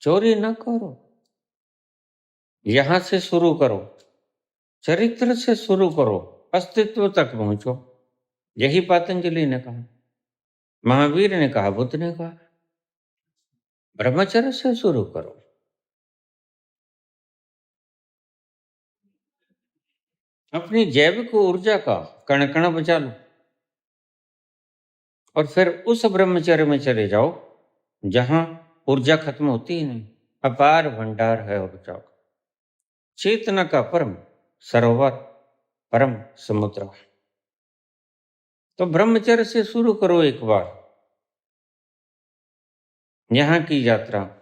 चोरी न करो। यहां से शुरू करो, चरित्र से शुरू करो, अस्तित्व तक पहुंचो। यही पतंजलि ने कहा, महावीर ने कहा, बुद्ध ने कहा। ब्रह्मचर्य से शुरू करो। अपनी जैविक ऊर्जा का कण कण बचा लो और फिर उस ब्रह्मचर्य में चले जाओ जहां ऊर्जा खत्म होती ही नहीं। अपार भंडार है ऊर्जा का, चेतना का परम सरोवर, परम समुद्र। तो ब्रह्मचर्य से शुरू करो एक बार। यहां की यात्रा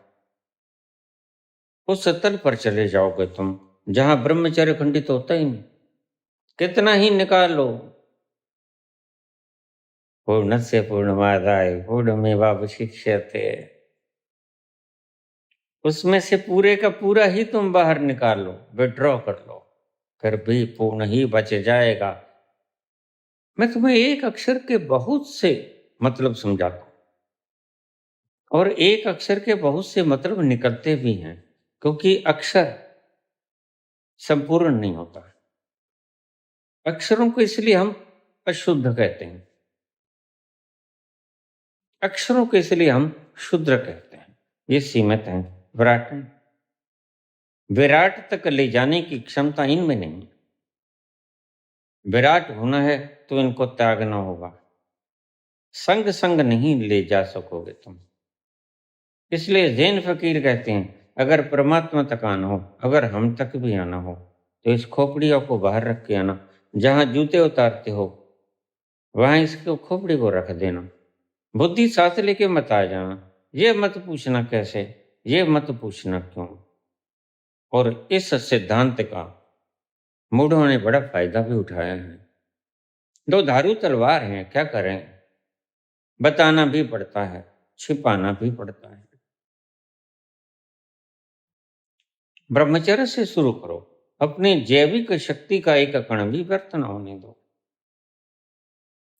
उस तल पर चले जाओगे तुम जहां ब्रह्मचर्य खंडित होता ही नहीं। कितना ही निकाल लो, पूर्णस्य पूर्णमादाय पूर्णमेवावशिष्यते, उसमें से पूरे का पूरा ही तुम बाहर निकाल लो, विड्रॉ कर लो, फिर भी पूर्ण ही बच जाएगा। मैं तुम्हें एक अक्षर के बहुत से मतलब समझाता हूं और एक अक्षर के बहुत से मतलब निकलते भी हैं, क्योंकि अक्षर संपूर्ण नहीं होता। अक्षरों को इसलिए हम अशुद्ध कहते हैं, अक्षरों को इसलिए हम शुद्र कहते हैं। ये सीमित हैं, विराट हैं। विराट तक ले जाने की क्षमता इनमें नहीं है। विराट होना है तो इनको त्यागना होगा, संग संग नहीं ले जा सकोगे तुम। इसलिए जैन फकीर कहते हैं, अगर परमात्मा तक आना हो, अगर हम तक भी आना हो, तो इस खोपड़ियों को बाहर रख के आना। जहां जूते उतारते हो वहां इसको खोपड़ी को रख देना। बुद्धि साथ लेके मत आ जाना। ये मत पूछना कैसे, ये मत पूछना क्यों। और इस सिद्धांत का मूढ़ों ने बड़ा फायदा भी उठाया है। दो धारू तलवार हैं, क्या करें, बताना भी पड़ता है, छिपाना भी पड़ता है। ब्रह्मचर्य से शुरू करो, अपनी जैविक शक्ति का एक कण भी व्यर्थ न होने दो,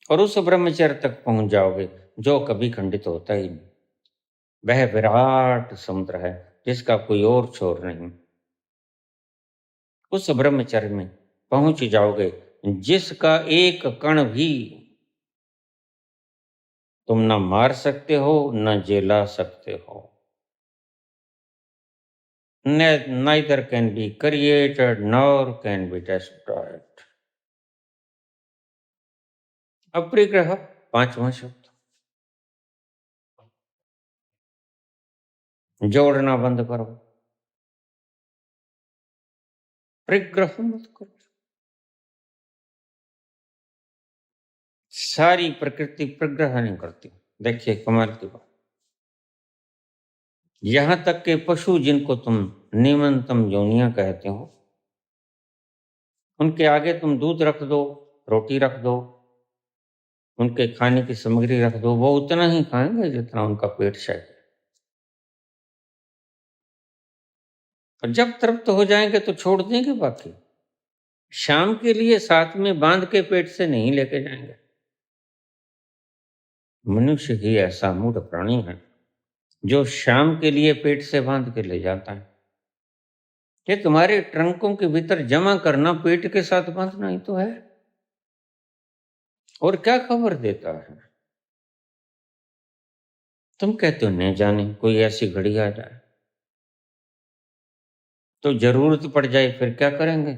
और उस ब्रह्मचर्य तक पहुंच जाओगे जो कभी खंडित होता ही नहीं। वह विराट समुद्र है जिसका कोई और छोर नहीं। उस ब्रह्मचर्य में पहुंच जाओगे जिसका एक कण भी तुम न मार सकते हो न जेला सकते हो। Neither can be created nor can be destroyed. अपरिग्रह पांचवा शब्द, जोड़ना बंद करो, परिग्रह मत करो। सारी प्रकृति परिग्रह नहीं करती। देखिए कमाल की बात, यहां तक के पशु जिनको तुम निम्नतम योनियां कहते हो, उनके आगे तुम दूध रख दो, रोटी रख दो, उनके खाने की सामग्री रख दो, वो उतना ही खाएंगे जितना उनका पेट चाहिए। और जब तृप्त हो जाएंगे तो छोड़ देंगे। बाकी शाम के लिए साथ में बांध के पेट से नहीं लेके जाएंगे। मनुष्य ही ऐसा मूढ़ प्राणी है जो शाम के लिए पेट से बांध के ले जाता है। ये तुम्हारे ट्रंकों के भीतर जमा करना पेट के साथ बांधना ही तो है। और क्या खबर देता है। तुम कहते हो न जाने कोई ऐसी घड़ी आ जाए तो जरूरत पड़ जाए, फिर क्या करेंगे।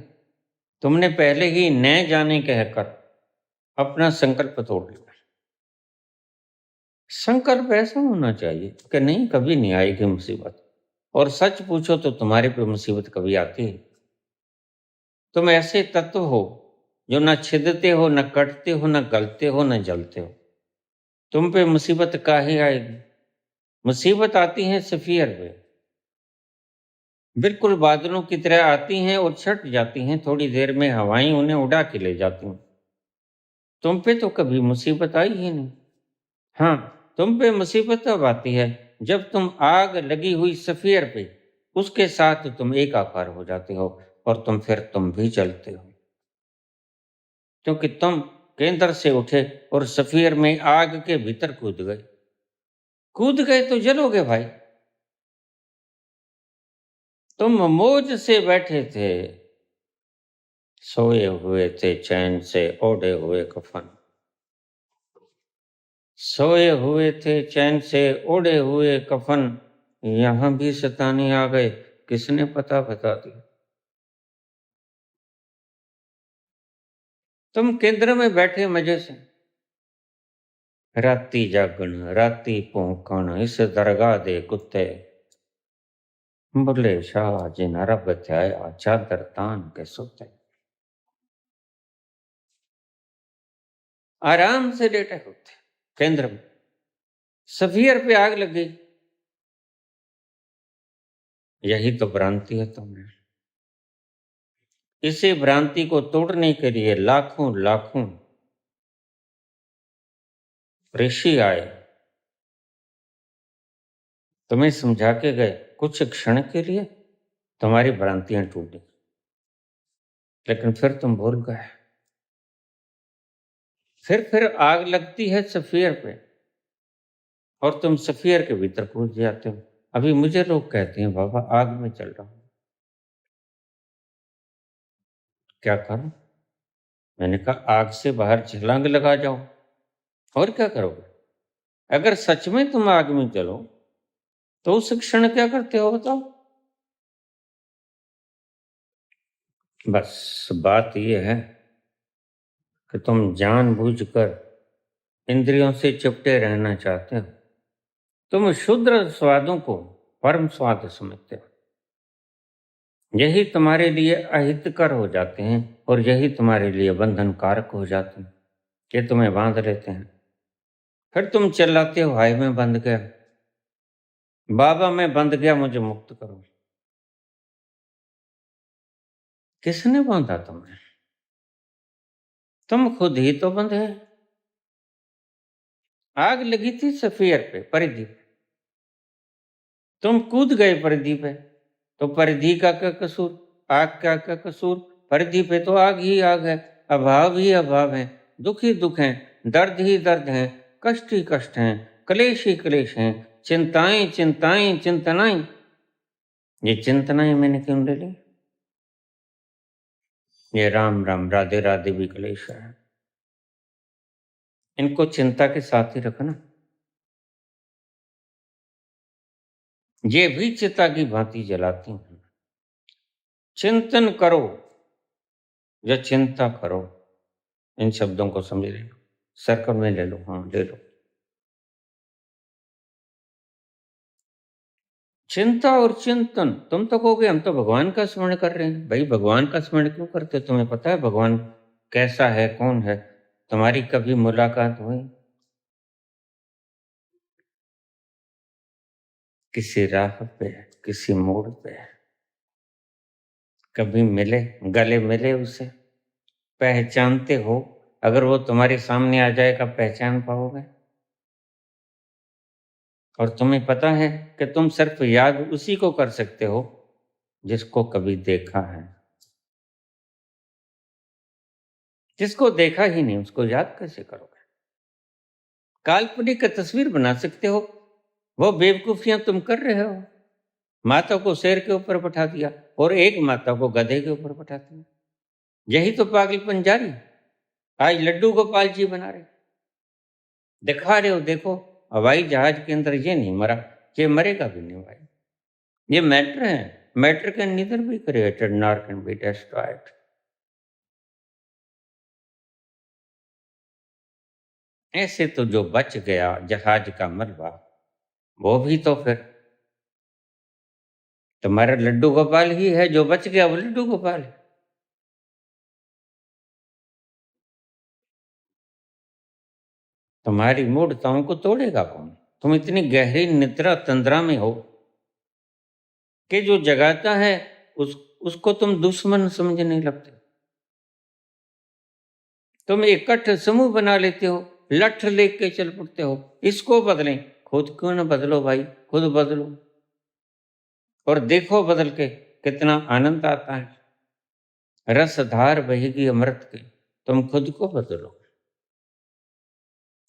तुमने पहले ही न जाने कहकर अपना संकल्प तोड़ लिया। संकल्प ऐसा होना चाहिए कि नहीं, कभी नहीं आएगी मुसीबत। और सच पूछो तो तुम्हारे पे मुसीबत कभी आती है। तुम ऐसे तत्व हो जो न छिदते हो, न कटते हो, न गलते हो, न जलते हो। तुम पे मुसीबत काहे आएगी। मुसीबत आती है सफियर पे, बिल्कुल बादलों की तरह आती हैं और छट जाती हैं। थोड़ी देर में हवाएं उन्हें उड़ा के ले जाती हैं। तुम पे तो कभी मुसीबत आई ही नहीं। हाँ, तुम पे मुसीबत तब आती है जब तुम आग लगी हुई सफियर पे उसके साथ तुम एकाकार हो जाते हो, और तुम भी जलते हो, क्योंकि तुम केंद्र से उठे और सफियर में आग के भीतर कूद गए। कूद गए तो जलोगे भाई। तुम मौज से बैठे थे, सोए हुए थे चैन से ओढ़े हुए कफन। सोए हुए थे चैन से ओढ़े हुए कफन, यहां भी शैतानी आ गए, किसने पता बता दिया। तुम केंद्र में बैठे मजे से, राती जागण राती भौंकण इस दरगाह दे कुत्ते, बुले शाह जिन अरब ध्याया चादर तान के सुते। आराम से लेटे होते केंद्र में, सफियर पे आग लग गई। यही तो भ्रांति है तुमने। इसी भ्रांति को तोड़ने के लिए लाखों लाखों ऋषि आए, तुम्हें समझा के गए। कुछ क्षण के लिए तुम्हारी भ्रांतियां टूटी, लेकिन फिर तुम भूल गए। फिर आग लगती है सफियर पे, और तुम सफियर के भीतर कूद जाते हो। अभी मुझे लोग कहते हैं बाबा आग में चल रहा हूं, क्या करूं? मैंने कहा आग से बाहर छलांग लगा जाओ, और क्या करोगे? अगर सच में तुम आग में चलो तो उस क्षण क्या करते हो बताओ? बस बात यह है कि तुम जानबूझकर इंद्रियों से चिपटे रहना चाहते हो। तुम क्षुद्र स्वादों को परम स्वाद समझते हो। यही तुम्हारे लिए अहितकर हो जाते हैं और यही तुम्हारे लिए बंधन कारक हो जाते हैं, ये तुम्हें बांध लेते हैं। फिर तुम चिल्लाते हो हाय मैं बंध गया, बाबा मैं बंध गया, मुझे मुक्त करो। किसने बांधा तुम्हें? तुम खुद ही तो बंधे। आग लगी थी सफियर पे, परिधि पे, तुम कूद गए परिधि पे, तो परिधि का क्या कसूर? आग का क्या कसूर? परिधि पे तो आग ही आग है, अभाव ही अभाव है, दुख ही दुख है, दर्द ही दर्द है, कष्ट ही कष्ट है, क्लेश ही क्लेश है, चिंताएं चिंताएं चिंतनाएं। ये चिंतनाएं मैंने क्यों ले ली? ये राम राम राधे राधे भी क्लेश है, इनको चिंता के साथ ही रखना। ये भी चिता की भांति जलाती हैं। चिंतन करो या चिंता करो, इन शब्दों को समझ लेना। सर्कल में ले लो, हाँ ले लो। चिंता और चिंतन, तुम तो कहोगे हम तो भगवान का स्मरण कर रहे हैं। भाई भगवान का स्मरण क्यों करते हो? तुम्हें पता है भगवान कैसा है, कौन है? तुम्हारी कभी मुलाकात हुई किसी राह पे, किसी मोड़ पे? कभी मिले, गले मिले उसे, पहचानते हो? अगर वो तुम्हारे सामने आ जाएगा पहचान पाओगे? और तुम्हें पता है कि तुम सिर्फ याद उसी को कर सकते हो जिसको कभी देखा है। जिसको देखा ही नहीं उसको याद कैसे करोगे? काल्पनिक तस्वीर बना सकते हो, वो बेवकूफियां तुम कर रहे हो। माता को शेर के ऊपर बैठा दिया और एक माता को गधे के ऊपर बैठा दिया। यही तो पागलपन जारी। आज लड्डू गोपाल जी बना रहे, दिखा रहे हो, देखो हवाई जहाज के अंदर ये नहीं मरा, ये मरेगा भी नहीं भाई। ये मैटर है, matter can neither be created nor can be destroyed. ऐसे तो जो बच गया जहाज का मलबा, वो भी तो फिर तुम्हारा लड्डू गोपाल ही है। जो बच गया वो लड्डू गोपाल है। तुम्हारी मूढ़ताओं को तोड़ेगा कौन? तुम इतनी गहरी निद्रा तंद्रा में हो कि जो जगाता है उसको तुम दुश्मन समझने लगते हो। तुम इकट्ठ समूह बना लेते हो, लठ लेके चल पड़ते हो, इसको बदलें। खुद क्यों ना बदलो भाई, खुद बदलो और देखो बदल के कितना आनंद आता है। रसधार बहेगी अमृत की, तुम खुद को बदलो।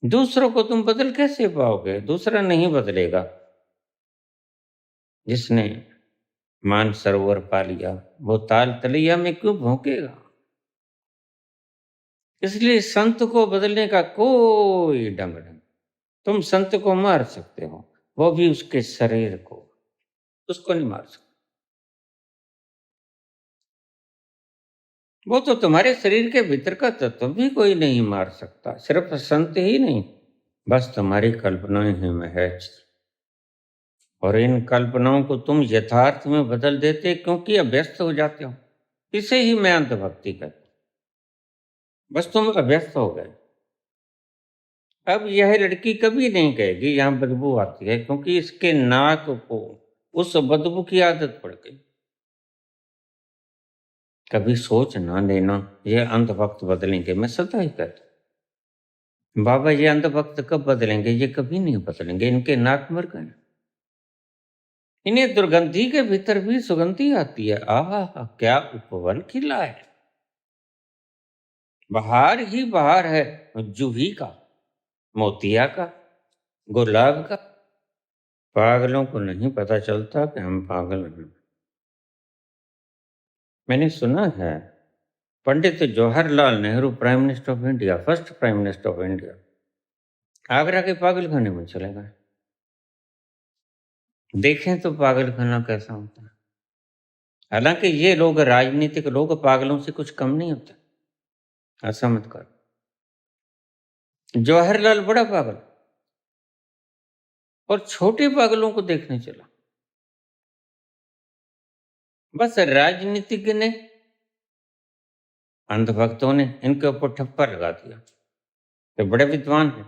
दूसरों को तुम बदल कैसे पाओगे? दूसरा नहीं बदलेगा। जिसने मान सरोवर पा लिया वो ताल तलैया में क्यों भौंकेगा? इसलिए संत को बदलने का कोई ढंग नहीं। तुम संत को मार सकते हो, वो भी उसके शरीर को, उसको नहीं मार सकते। वो तो तुम्हारे शरीर के भीतर का तत्व भी कोई नहीं मार सकता। सिर्फ संत ही नहीं, बस तुम्हारी कल्पनाएं हैं महज। और इन कल्पनाओं को तुम यथार्थ में बदल देते क्योंकि अभ्यस्त हो जाते हो। इसे ही मैं अंधभक्ति कहता हूं। बस तुम अभ्यस्त हो गए। अब यह लड़की कभी नहीं कहेगी यहां बदबू आती है, क्योंकि इसके नाक को उस बदबू की आदत पड़ गई। कभी सोच ना लेना ये अंधभक्त बदलेंगे। मैं सदा ही कहता हूं, बाबा ये अंधभक्त कब बदलेंगे? ये कभी नहीं बदलेंगे, इनके नाक मर गए। इन्हें दुर्गंधी के भीतर भी सुगंधी आती है। आहा, क्या उपवन खिला है। बाहर ही बाहर है, जूही का, मोतिया का, गुलाब का पागलों को नहीं पता चलता कि हम पागल हैं। मैंने सुना है Pandit Jawaharlal Nehru prime minister of India, first prime minister of India, Agra के पागल खाने में चले गए। देखें तो पागल खाना कैसा होता है। हालांकि ये लोग राजनीतिक लोग पागलों से कुछ कम नहीं होते, ऐसा मत कर। जवाहरलाल बड़ा पागल और छोटे पागलों को देखने चला। बस राजनीतिज्ञ ने, अंधभक्तों ने इनके ऊपर ठप्पा लगा दिया तो बड़े विद्वान हैं।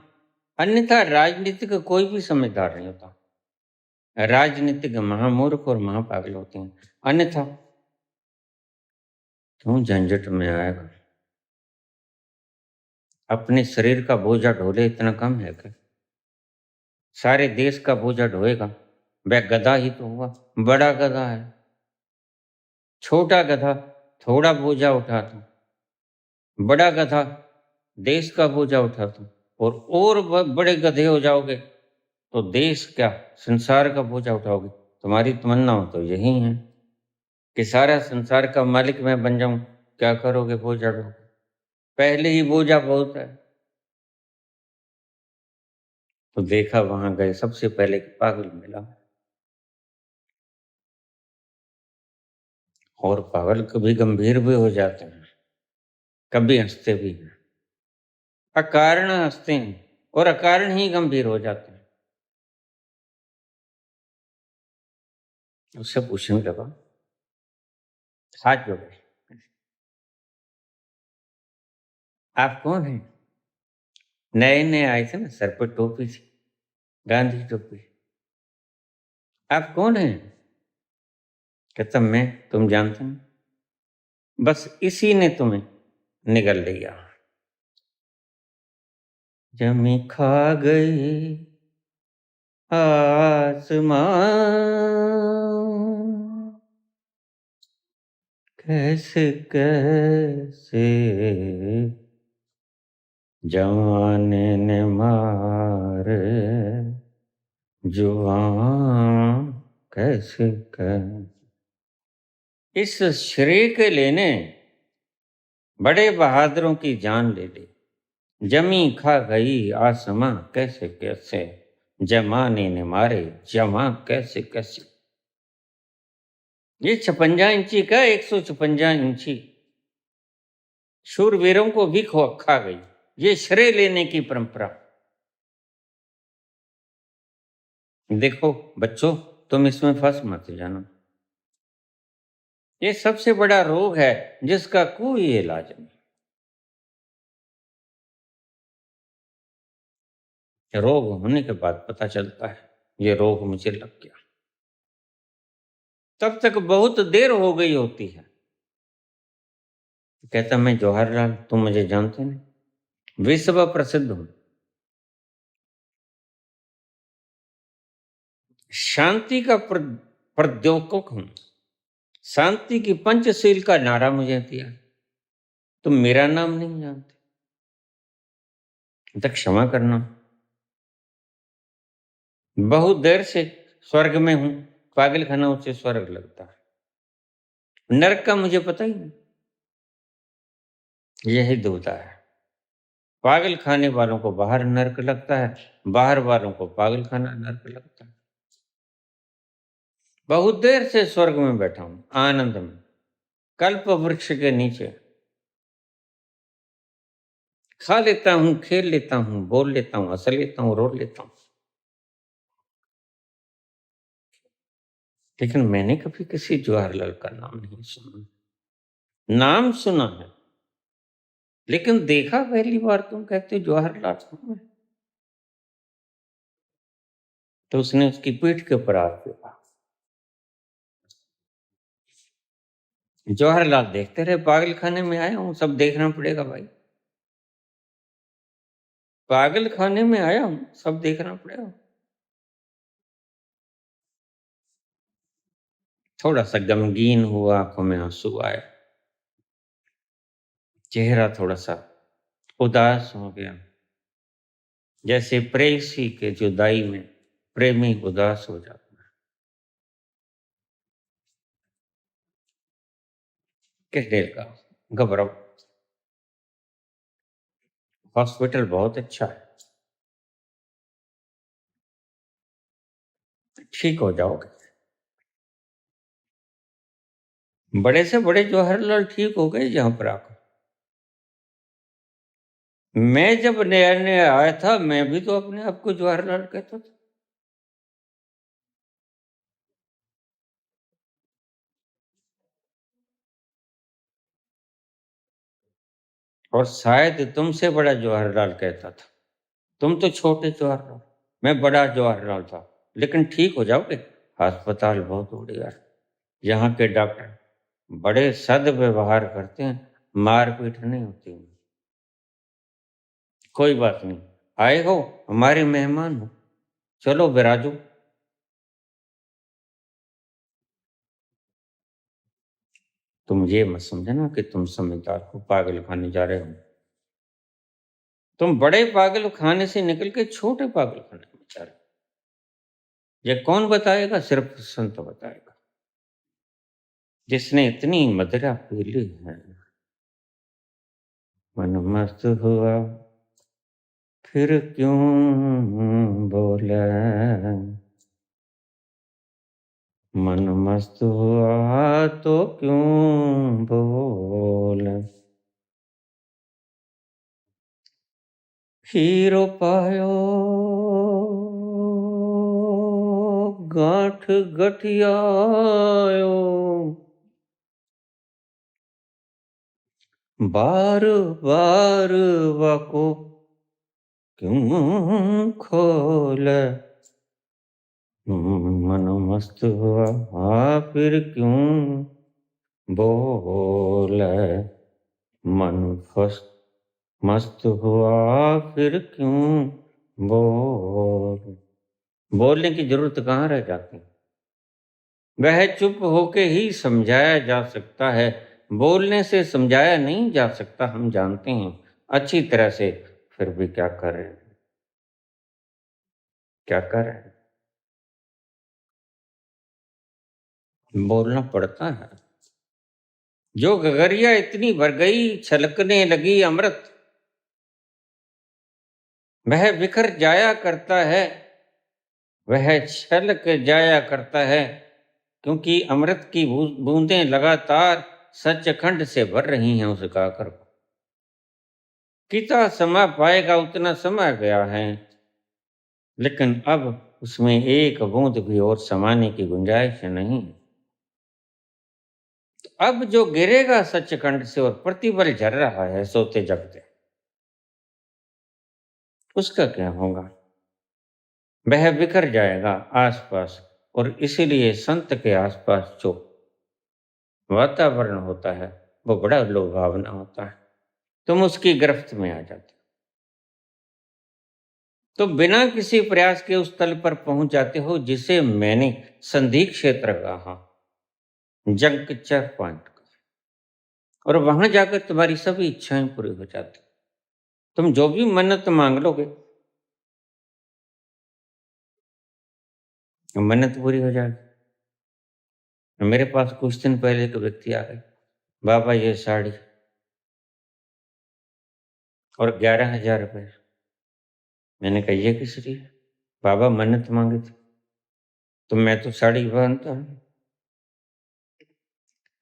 अन्यथा राजनीतिक कोई भी समझदार नहीं होता। राजनीतिक महामूर्ख और महापागल होते हैं। अन्यथा क्यों झंझट में आएगा। अपने शरीर का बोझा ढोले इतना कम है क्या? सारे देश का बोझा ढोएगा। वह गधा ही तो हुआ, बड़ा गधा है। छोटा गधा थोड़ा बोझा उठाता, बड़ा गधा देश का बोझा उठाता। और बड़े गधे हो जाओगे तो देश क्या संसार का बोझा उठाओगे। तुम्हारी तमन्ना तो यही है कि सारा संसार का मालिक मैं बन जाऊं। क्या करोगे बोझा ढो, पहले ही बोझा बहुत है। तो देखा वहां गए सबसे पहले पागल मिला। और पागल कभी गंभीर भी हो जाते हैं, कभी हंसते भी हैं। अकारण हंसते हैं और अकारण ही गंभीर हो जाते हैं। उससे पूछने लगा, हाथ जोड़े, आप कौन हैं? नए नए आए थे ना, सर पर टोपी थी, गांधी टोपी। आप कौन हैं? कहता मैं, तुम जानते हैं, बस इसी ने तुम्हें निगल लिया। जमी खा गई आसमां, कैसे कैसे जवाने ने मारे जुआन, कैसे कैसे। इस श्रेय के लेने बड़े बहादुरों की जान ले ली। जमी खा गई आसमां, कैसे कैसे जमाने ने मारे जमा, कैसे कैसे। ये 56 इंची का 156 इंची शूरवीरों को भी खा गई। ये श्रेय लेने की परंपरा। देखो बच्चों, तुम इसमें फंस मत जाना। ये सबसे बड़ा रोग है जिसका कोई इलाज नहीं। रोग होने के बाद पता चलता है ये रोग मुझे लग गया। तब तक बहुत देर हो गई होती है। कहता मैं जवाहरलाल, तुम मुझे जानते नहीं, विश्व प्रसिद्ध हूं, शांति का प्रद्योतक हूं, शांति की पंचशील का नारा मुझे दिया, तुम मेरा नाम नहीं जानते। तो क्षमा करना, बहुत देर से स्वर्ग में हूं, पागल खाना उससे स्वर्ग लगता है, नरक का मुझे पता ही नहीं। यही दुविधा है। पागल खाने वालों को बाहर नरक लगता है, बाहर वालों को पागल खाना नरक लगता है। बहुत देर से स्वर्ग में बैठा हूं, आनंद में, कल्प वृक्ष के नीचे, खा लेता हूं, खेल लेता हूं, बोल लेता हूं, हंस लेता हूं, रो लेता हूं। लेकिन मैंने कभी किसी जवाहरलाल का नाम नहीं सुना। नाम सुना है लेकिन देखा पहली बार। तुम कहते हो जवाहरलाल कौन है? तो उसने उसकी पीठ के ऊपर हाथ फेरा। जवाहरलाल देखते रहे, पागल खाने में आया हूं, सब देखना पड़ेगा भाई, पागल खाने में आया हूं, सब देखना पड़ेगा। थोड़ा सा गमगीन हुआ, आंखों में आंसू आए, चेहरा थोड़ा सा उदास हो गया। जैसे प्रेयसी के जुदाई में प्रेमी उदास हो जाता है। किस डेल का? घबराओ, हॉस्पिटल बहुत अच्छा है, ठीक हो जाओगे। बड़े से बड़े जवाहरलाल ठीक हो गए यहाँ पर आकर। मैं जब नया नया आया था, मैं भी तो अपने आप को जवाहरलाल कहता था। और शायद तुमसे बड़ा जवाहरलाल कहता था। तुम तो छोटे जवाहरलाल, मैं बड़ा जवाहरलाल था। लेकिन ठीक हो जाओगे, अस्पताल बहुत बढ़िया है। यहाँ के डॉक्टर बड़े सद्व्यवहार करते हैं, मारपीट नहीं होती। कोई बात नहीं, आए हो, हमारे मेहमान हो, चलो विराजो। तुम ये मत समझना कि तुम समझदार हो, पागल खाने जा रहे हो। तुम बड़े पागल खाने से निकल के छोटे पागल खाने में जा रहे हो। ये कौन बताएगा? सिर्फ संत बताएगा, जिसने इतनी मदिरा पी ली है। मन मस्त हुआ फिर क्यों बोले, मन मस्त हुआ तो क्यों बोले। हीरो पायो गांठ गठियायो, बार बार वाको क्यों खोले। मन मस्त हुआ फिर क्यों बोले, मन फस्त मस्त हुआ फिर क्यों बोले। बोलने की जरूरत कहाँ रह जाती है? वह चुप होके ही समझाया जा सकता है, बोलने से समझाया नहीं जा सकता, हम जानते हैं अच्छी तरह से। फिर भी क्या कर रहे हैं, क्या कर रहे हैं? बोलना पड़ता है। जो गगरिया इतनी भर गई, छलकने लगी अमृत, वह बिखर जाया करता है, वह छलक जाया करता है, क्योंकि अमृत की बूंदें लगातार सचखंड से भर रही हैं उस गागर को। कितना समय पाएगा, उतना समय गया है, लेकिन अब उसमें एक बूंद भी और समाने की गुंजाइश नहीं। अब जो गिरेगा सचखंड से और प्रतिबल झर रहा है सोते जगते, उसका क्या होगा? वह बिखर जाएगा आसपास। और इसीलिए संत के आसपास जो वातावरण होता है वो बड़ा लुभावना होता है। तुम उसकी गिरफ्त में आ जाते हो, तो बिना किसी प्रयास के उस तल पर पहुंच जाते हो जिसे मैंने संधि क्षेत्र कहा, जंक्चर पॉइंट का। और वहां जाकर तुम्हारी सभी इच्छाएं पूरी हो जाती। तुम जो भी मन्नत मांग लोगे, मन्नत पूरी हो जाएगी। मेरे पास कुछ दिन पहले एक व्यक्ति आ गए, बाबा ये साड़ी और 11,000 रुपए। मैंने कहा ये किस लिए? बाबा मन्नत मांगी थी। तो मैं तो साड़ी पहनता हूँ।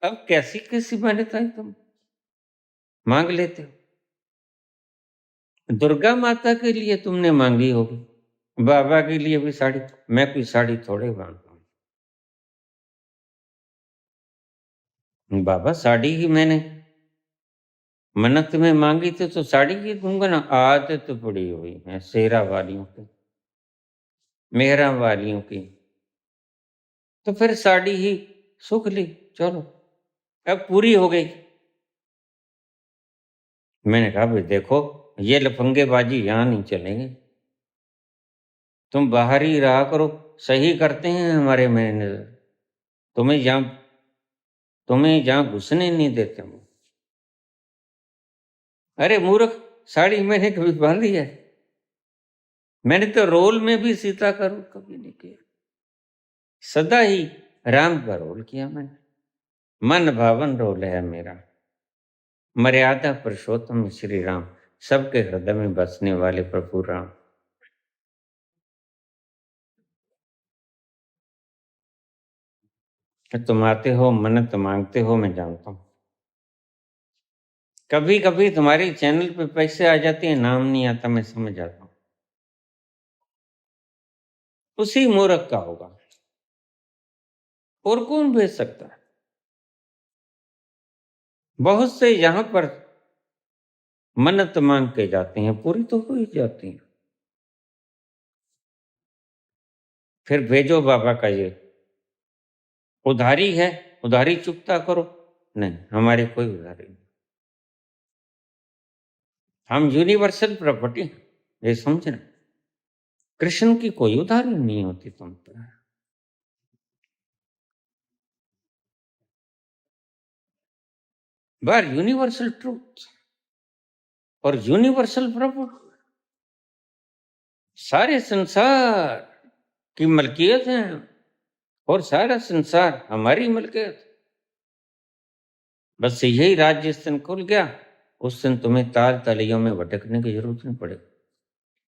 अब कैसी कैसी मान्यताएं तुम मांग लेते हो? दुर्गा माता के लिए तुमने मांगी होगी, बाबा के लिए भी साड़ी। मैं कोई साड़ी थोड़े बांधता हूँ। बाबा साड़ी ही मैंने मन्नत में मांगी थी, तो साड़ी ही दूंगा ना। आदत पड़ी हुई है शेरा वालियों की, मेहरा वालियों की। तो फिर साड़ी ही सुख ली, चलो अब पूरी हो गई। मैंने कहा भाई देखो, ये लफंगेबाजी यहाँ नहीं चलेंगे। तुम बाहर ही रहा करो, सही करते हैं हमारे मैनेजर। तुम्हें जहाँ घुसने नहीं देते हम। अरे मूर्ख, साड़ी मैंने कभी बांधी है? मैंने तो रोल में भी सीता का रोल कभी नहीं किया, सदा ही राम का रोल किया मैंने। मन भावन रोल है मेरा, मर्यादा पुरुषोत्तम श्री राम, सबके हृदय में बसने वाले प्रभु राम। तुम आते हो, मन्नत मांगते हो, मैं जानता हूँ। कभी कभी तुम्हारे चैनल पे पैसे आ जाते हैं, नाम नहीं आता, मैं समझ जाता हूँ। उसी मूर्ख का होगा, और कौन भेज सकता है। बहुत से यहाँ पर मन्नत मांग के जाते हैं, पूरी तो हो ही जाती है। फिर भेजो बाबा का ये उधारी है, उधारी चुकता करो। नहीं, हमारी कोई उधारी नहीं, हम यूनिवर्सल प्रॉपर्टी, ये समझना। कृष्ण की कोई उधारी नहीं होती तुम पर। बार यूनिवर्सल ट्रूथ और यूनिवर्सल प्रॉपर्टी, सारे संसार की मलकियत है और सारा संसार हमारी मलकियत। बस यही राज्य जिस दिन खुल गया, उस दिन तुम्हें ताल तलियों में भटकने की जरूरत नहीं पड़ेगी।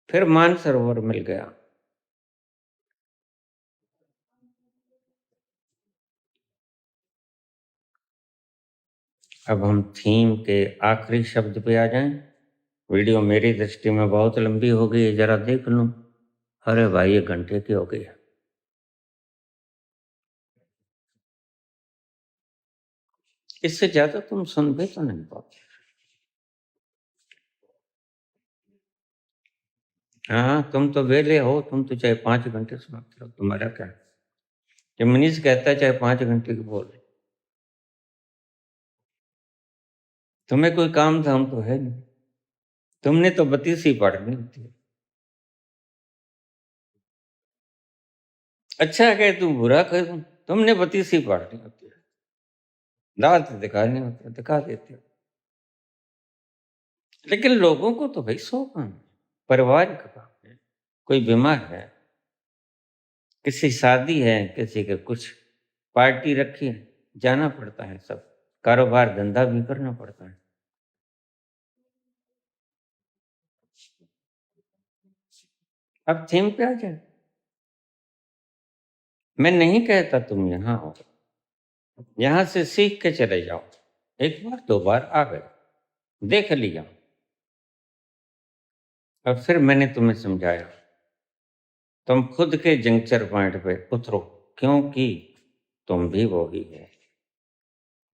फिर मानसरोवर मिल गया। अब हम थीम के आखिरी शब्द पे आ जाएं। वीडियो मेरी दृष्टि में बहुत लंबी हो गई है, जरा देख लूं। अरे भाई, 1 घंटे की हो गई है। इससे ज्यादा तुम सुन भी तो नहीं पाते। हाँ, तुम तो वेले हो, तुम तो चाहे 5 घंटे सुनाते हो, तुम्हारा क्या। कि मनीष कहता है चाहे 5 घंटे की बोल, तुम्हें कोई काम धाम तो है नहीं, तुमने तो बत्तीस ही पढ़नी होती है। अच्छा कहे तू, बुरा कहे तुम, तुमने बत्तीस ही पढ़नी होती है। दांत दिखाने होते हैं, दिखा देते हो। लेकिन लोगों को तो भाई 100 काम है, परिवार का काम है, कोई बीमार है, किसी शादी है, किसी के कुछ पार्टी रखी है, जाना पड़ता है। सब कारोबार धंधा भी करना पड़ता है। अब थीम पे आ जाए। मैं नहीं कहता तुम यहाँ आओ, यहाँ से सीख के चले जाओ। 1 बार 2 बार आ गए, देख लिया, और फिर मैंने तुम्हें समझाया, तुम खुद के जंक्चर पॉइंट पे उतरो, क्योंकि तुम भी वो ही है।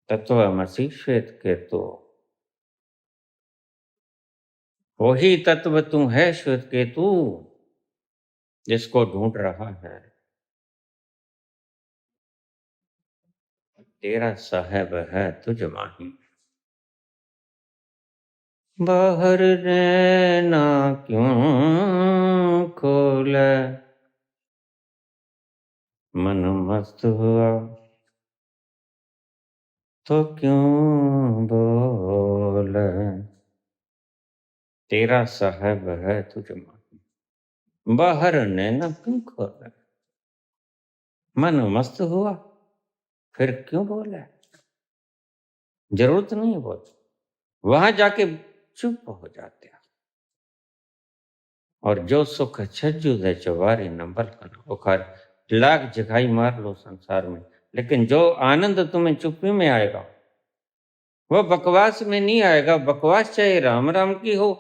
तत्वमसि श्वेत केतु, वही तत्व तू है श्वेत केतु, जिसको ढूंढ रहा है। तेरा साहेब है तुझ माही, बाहर रहना क्यों खोले, मन मस्त हुआ तो क्यों बोले। तेरा साहेब है तुझ माही, बाहर नैना क्यों खोले, मन मस्त हुआ फिर क्यों बोले। जरूरत नहीं बोल, वहां जाके चुप हो जाते हैं। और जो सुख छज्जू दे चवारी नंबल कर बुखार, लाख जगाई मार लो संसार में, लेकिन जो आनंद तुम्हें चुप्पी में आएगा, वो बकवास में नहीं आएगा। बकवास चाहे राम राम की हो,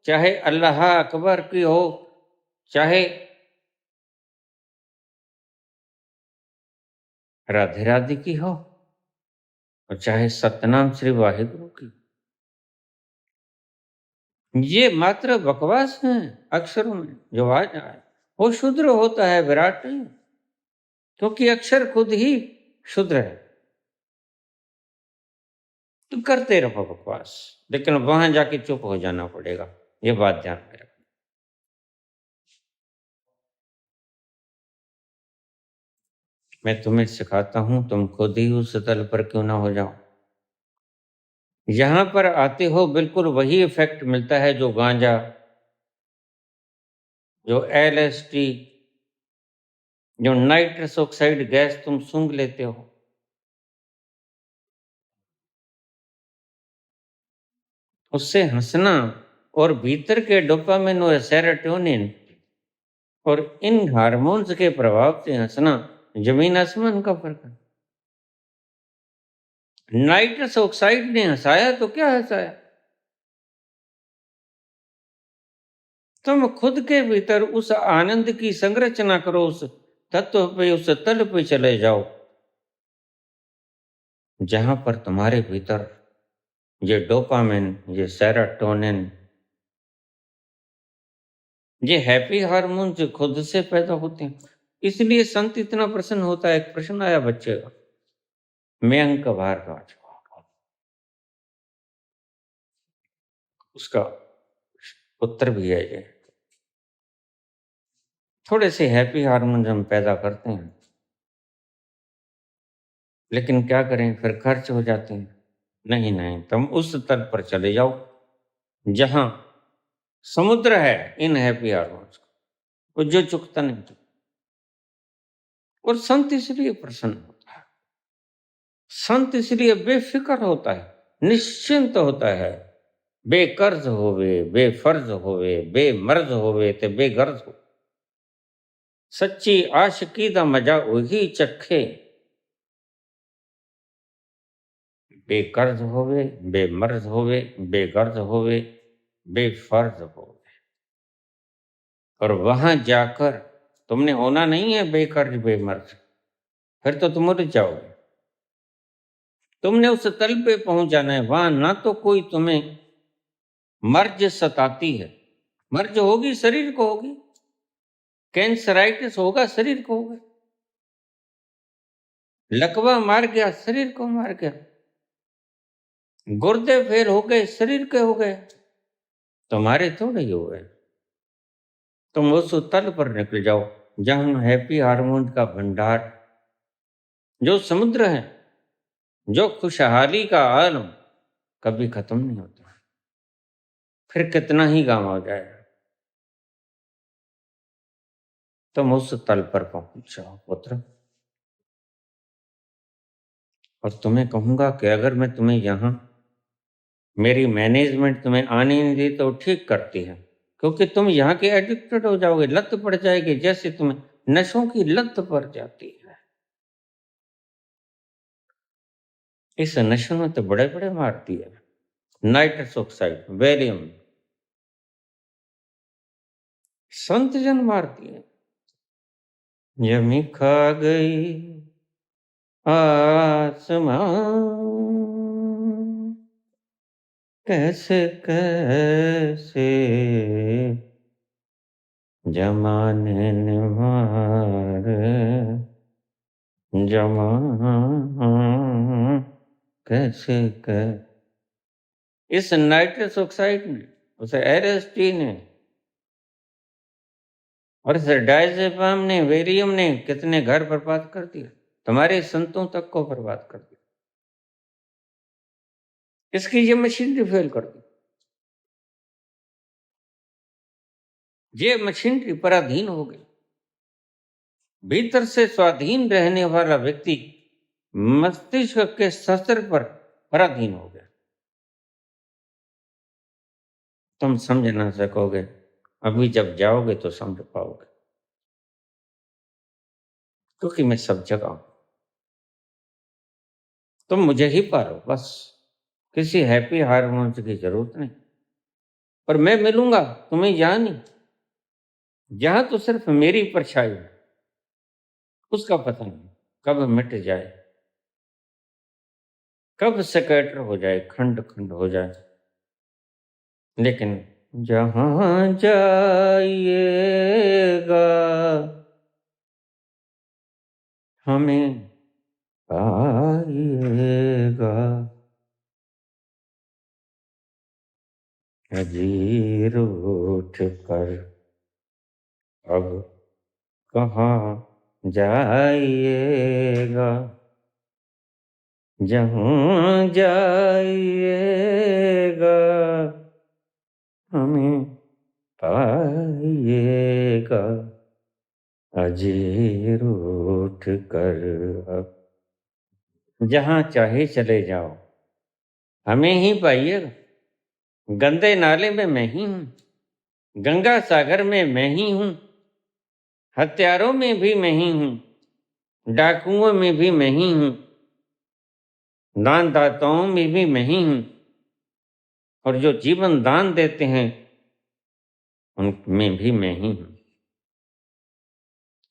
चाहे अल्लाह अकबर की हो, चाहे राधे राधे की हो, और चाहे सतनाम श्री वाहिगुरु की। ये मात्र बकवास है अक्षरों में जो आ जाए, वो शुद्र होता है, विराट नहीं, क्योंकि अक्षर खुद ही शुद्र है। तो करते रहो बकवास, लेकिन वहां जाके चुप हो जाना पड़ेगा, ये बात ध्यान में रखो। मैं तुम्हें सिखाता हूं, तुम खुद ही उस तल पर क्यों ना हो जाओ। यहां पर आते हो, बिल्कुल वही इफेक्ट मिलता है जो गांजा जो LSD, जो नाइट्रस ऑक्साइड गैस तुम सूंघ लेते हो, उससे हंसना और भीतर के डोपामिन और सेरोटोनिन और इन हार्मोन्स के प्रभाव से हंसना जमीन आसमान का फर्क है। नाइट्रस ऑक्साइड ने हंसाया तो क्या हंसाया? तुम खुद के भीतर उस आनंद की संरचना करो, उस तत्व पे, उस तल पे चले जाओ जहां पर तुम्हारे भीतर ये डोपामिन, ये सेरोटोनिन, ये हैप्पी हार्मोन्स खुद से पैदा होते हैं। इसलिए संत इतना प्रसन्न होता है। एक प्रश्न आया बच्चे का, मयंक भारद्वाज, उसका उत्तर भी है ये, थोड़े से हैप्पी हार्मोन हम पैदा करते हैं, लेकिन क्या करें, फिर खर्च हो जाते हैं। नहीं नहीं, तुम उस तल पर चले जाओ जहां समुद्र है इन हैप्पी हार्मोन्स का, वो जो चुकता नहीं। और संत इसलिए प्रसन्न होता है, संत इसलिए बेफिक्र होता है, निश्चिंत होता है। बेकर्ज होवे, बेफर्ज होवे, बेमर्ज होवे ते बेगर्ज हो। सच्ची आशिकी दा मजा वही चखे। बेकर्ज होवे, बेमर्ज होवे, बेगर्ज होवे, बेफर्ज होवे। और वहां जाकर तुमने होना नहीं है बेकर्ज बेमर्ज, फिर तो तुम उड़ जाओगे। तुमने उस तल पे पहुंच जाना है, वहां ना तो कोई तुम्हें मर्ज सताती है। मर्ज होगी शरीर को होगी, कैंसराइटिस होगा शरीर को होगा, लकवा मार गया शरीर को मार गया, गुर्दे फेल हो गए शरीर के हो गए, तुम्हारे थोड़े ही हो गए। तुम उस तल पर निकल जाओ जहां हैप्पी हार्मोन का भंडार, जो समुद्र है, जो खुशहाली का आलम कभी खत्म नहीं होता। फिर कितना ही गाँव हो जाए, तुम उस तल पर पहुंच जाओ पुत्र। और तुम्हें कहूंगा कि अगर मैं तुम्हें यहां, मेरी मैनेजमेंट तुम्हें आने नहीं दी तो ठीक करती है, क्योंकि तुम यहाँ के एडिक्टेड हो जाओगे, लत पड़ जाएगी, जैसे तुम्हें नशों की लत पड़ जाती है। इस नशों में तो बड़े बड़े मारती है, नाइट्रस ऑक्साइड, वैलियम, संत जन मारती है। यमी खा गई आसमां, कैसे कैसे जमाने ने मार, जमा कैसे कर। इस नाइट्रस ऑक्साइड ने, उस LSD ने और इस डायजेपाम ने, वेरियम ने कितने घर बर्बाद कर दिए, तुम्हारे संतों तक को बर्बाद कर दिया। इसकी ये मशीनरी फेल कर दी। ये मशीनरी पराधीन हो गई। भीतर से स्वाधीन रहने वाला व्यक्ति मस्तिष्क के शस्त्र पर पराधीन हो गया। तुम समझ ना सकोगे, अभी जब जाओगे तो समझ पाओगे, क्योंकि मैं सब जगह हूं। तुम मुझे ही पालो बस, किसी हैप्पी हार्मोन्स की जरूरत नहीं। और मैं मिलूंगा तुम्हें यहां नहीं, जहां तो सिर्फ मेरी परछाई है, उसका पता नहीं कब मिट जाए, कब स्कैटर हो जाए, खंड खंड हो जाए। लेकिन जहां जाइएगा हमें पाइएगा, हजीर उठ कर अब कहाँ जाइएगा, जहाँ जाइएगा हमें पाइएगा अजीर उठ कर अब। जहाँ चाहे चले जाओ, हमें ही पाइएगा। गंदे नाले में मैं ही हूँ, गंगा सागर में मैं ही हूँ, हत्यारों में भी मैं ही हूँ, डाकुओं में भी मैं ही हूँ, दान दाताओं में भी मैं ही हूँ, और जो जीवन दान देते हैं उनमें भी मैं ही हूँ।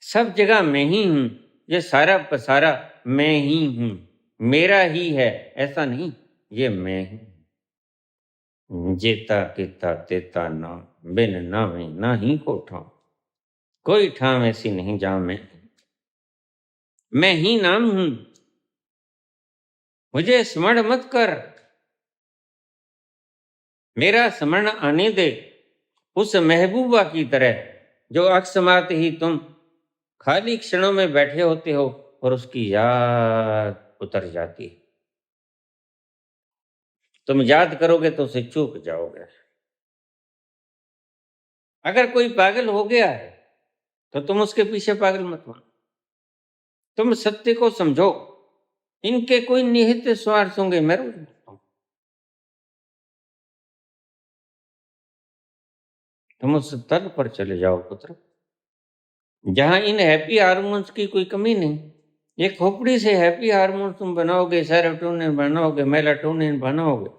सब जगह मैं ही हूँ, ये सारा पसारा मैं ही हूँ, मेरा ही है ऐसा नहीं, ये मैं ही हूँ। जेता केता तेता नाम, बिन नामे ना ही को ठाम, कोई ठाम ऐसी नहीं जहाँ मैं ही नाम हूँ। मुझे स्मरण मत कर, मेरा स्मरण आने दे उस महबूबा की तरह जो अकस्मात ही तुम खाली क्षणों में बैठे होते हो और उसकी याद उतर जाती है। तुम याद करोगे तो उसे चूक जाओगे। अगर कोई पागल हो गया है तो तुम उसके पीछे पागल मत बनो, तुम सत्य को समझो। इनके कोई निहित स्वार्थ होंगे, मैं रोज बोलता हूं। तुम उस तल पर चले जाओ पुत्र, जहां इन हैप्पी हार्मोन्स की कोई कमी नहीं। ये खोपड़ी से हैप्पी हार्मोन्स तुम बनाओगे, सेरोटोनिन बनाओगे, मेलाटोनिन बनाओगे,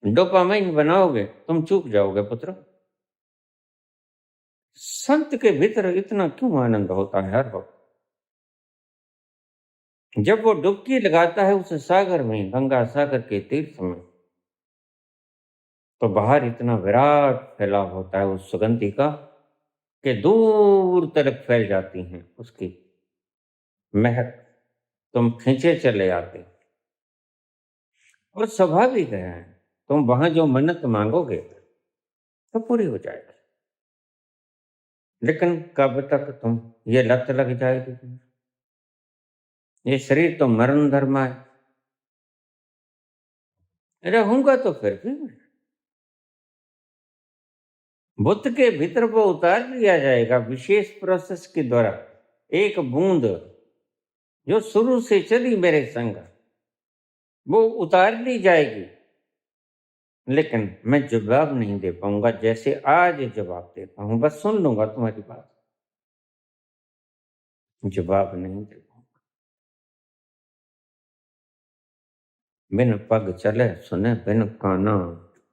डोपामाइन बनाओगे, तुम चूक जाओगे पुत्र। संत के भीतर इतना क्यों आनंद होता है हर वक्त? जब वो डुबकी लगाता है उस सागर में, गंगा सागर के तीर्थ में, तो बाहर इतना विराट फैलाव होता है उस सुगंधि का कि दूर तक फैल जाती हैं उसकी महक। तुम खींचे चले आते, और स्वाभाविक है तुम वहां जो मन्नत मांगोगे तो पूरी हो जाएगी। लेकिन कब तक तुम ये लत लग जाएगी तुम्हें? ये शरीर तो मरण धर्मा है, रहूंगा तो फिर भी मैं। बुद्ध के भीतर वो उतार लिया जाएगा विशेष प्रोसेस के द्वारा। एक बूंद जो शुरू से चली मेरे संग, वो उतार ली जाएगी। लेकिन मैं जवाब नहीं दे पाऊंगा जैसे आज जवाब देता हूं, बस सुन लूंगा तुम्हारी बात, जवाब नहीं दे पाऊंगा। बिन पग चले सुने बिन काना,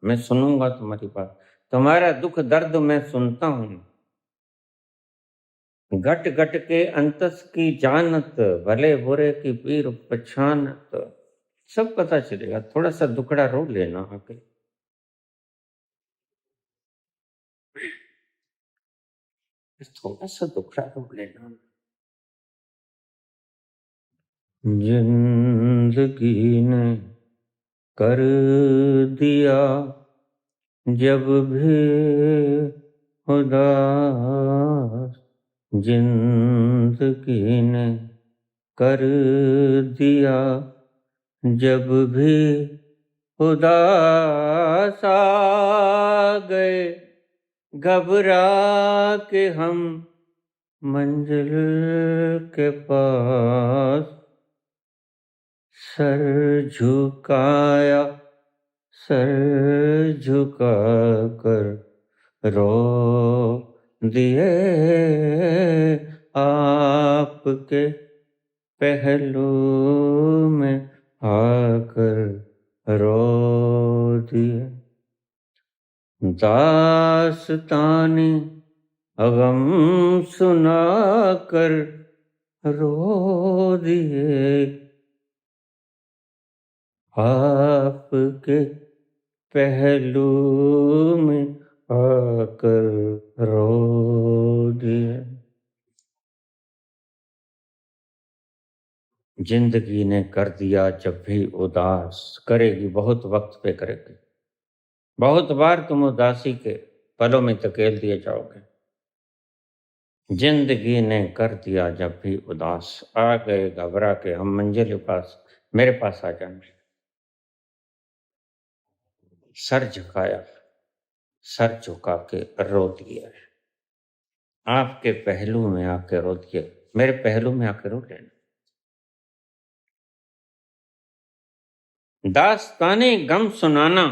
मैं सुनूंगा तुम्हारी बात, तुम्हारा दुख दर्द मैं सुनता हूं। घट घट के अंतस की जानत, भले बुरे की पीर पछानत। सब पता चलेगा, थोड़ा सा दुखड़ा रो लेना आके। थोड़ा सा दुखड़ा रो लेना। जिंदगी ने कर दिया जब भी उदास, जिंदगी ने कर दिया जब भी उदास, आ गए घबरा के हम मंजिल के पास, सर झुकाया सर झुका कर रो दिए आपके पहलू में आकर रो दिए। दास्तानी गम सुनाकर रो दिए आपके पहलू में आकर रो दिए। जिंदगी ने कर दिया जब भी उदास, करेगी बहुत वक्त पे करेगी। बहुत बार तुम उदासी के पलों में धकेल दिए जाओगे। जिंदगी ने कर दिया जब भी उदास, आ गए घबरा के हम मंजिल के पास, मेरे पास आ जाना। सर झुकाया सर झुका के रो दिया। आपके पहलू में आके रो दिया, मेरे पहलू में आके रो लेना। दास्ताने गम सुनाना,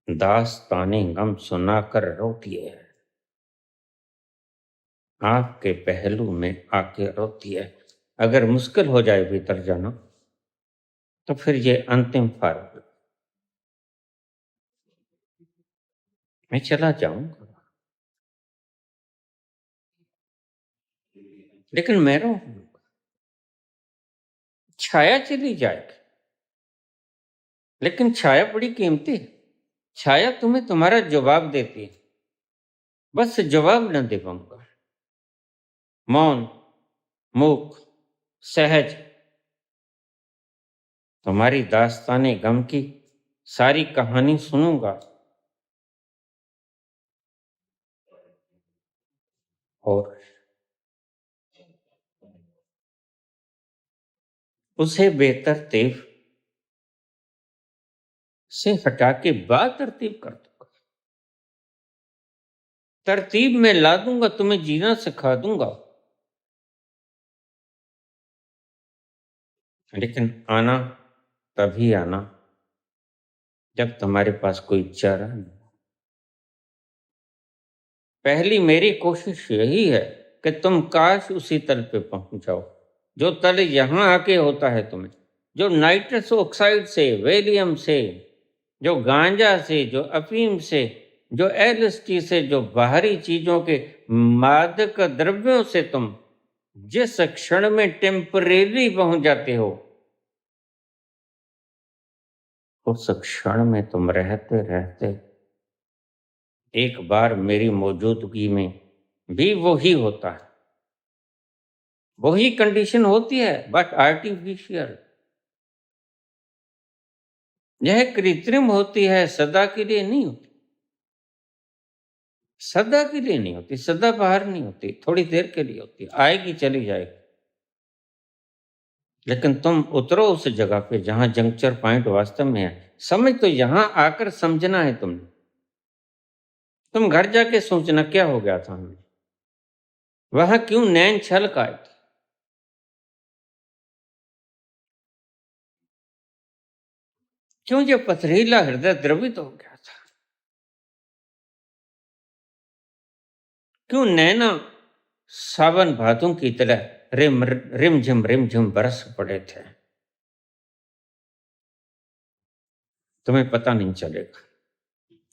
दास्ताने गम सुनाकर रो दिए, आपके पहलू में आके रोती है। अगर मुश्किल हो जाए भीतर जाना तो फिर ये अंतिम फार्मूला, मैं चला जाऊंगा लेकिन मैं रहूंगा, छाया चली जाएगी लेकिन छाया बड़ी कीमती है। छाया तुम्हें तुम्हारा जवाब देती है, बस जवाब न दे पाऊंगा। मौन, मूक, सहज, तुम्हारी दास्ताने गम की सारी कहानी सुनूंगा और उसे बेतरतीब से हटा के बातरतीब कर दूंगा, तरतीब में ला दूंगा, तुम्हें जीना सिखा दूंगा। लेकिन आना तभी आना जब तुम्हारे पास कोई चारा नहीं। पहली मेरी कोशिश यही है कि तुम काश उसी तल पे पहुंच जाओ जो तल यहां आके होता है तुम्हें, जो नाइट्रस ऑक्साइड से, वैलियम से, जो गांजा से, जो अफीम से, जो एलएसडी से, जो बाहरी चीजों के मादक द्रव्यों से तुम जिस क्षण में टेम्परेरी पहुंच जाते हो, उस क्षण में तुम रहते रहते एक बार मेरी मौजूदगी में भी वही होता है, वही कंडीशन होती है, बट आर्टिफिशियल। यह कृत्रिम होती है, सदा के लिए नहीं होती, सदा के लिए नहीं होती, सदा बाहर नहीं होती, थोड़ी देर के लिए होती, आएगी चली जाएगी। लेकिन तुम उतरो उस जगह पे जहां जंक्चर पॉइंट वास्तव में है। समझ तो यहां आकर समझना है तुमने, तुम घर जाके सोचना क्या हो गया था हमें, वहां क्यों नैन छलक आए थे, क्यों ये पथरीला हृदय द्रवित हो गया था, क्यों नैना सावन भादों की तरह रिमझिम बरस पड़े थे। तुम्हें पता नहीं चलेगा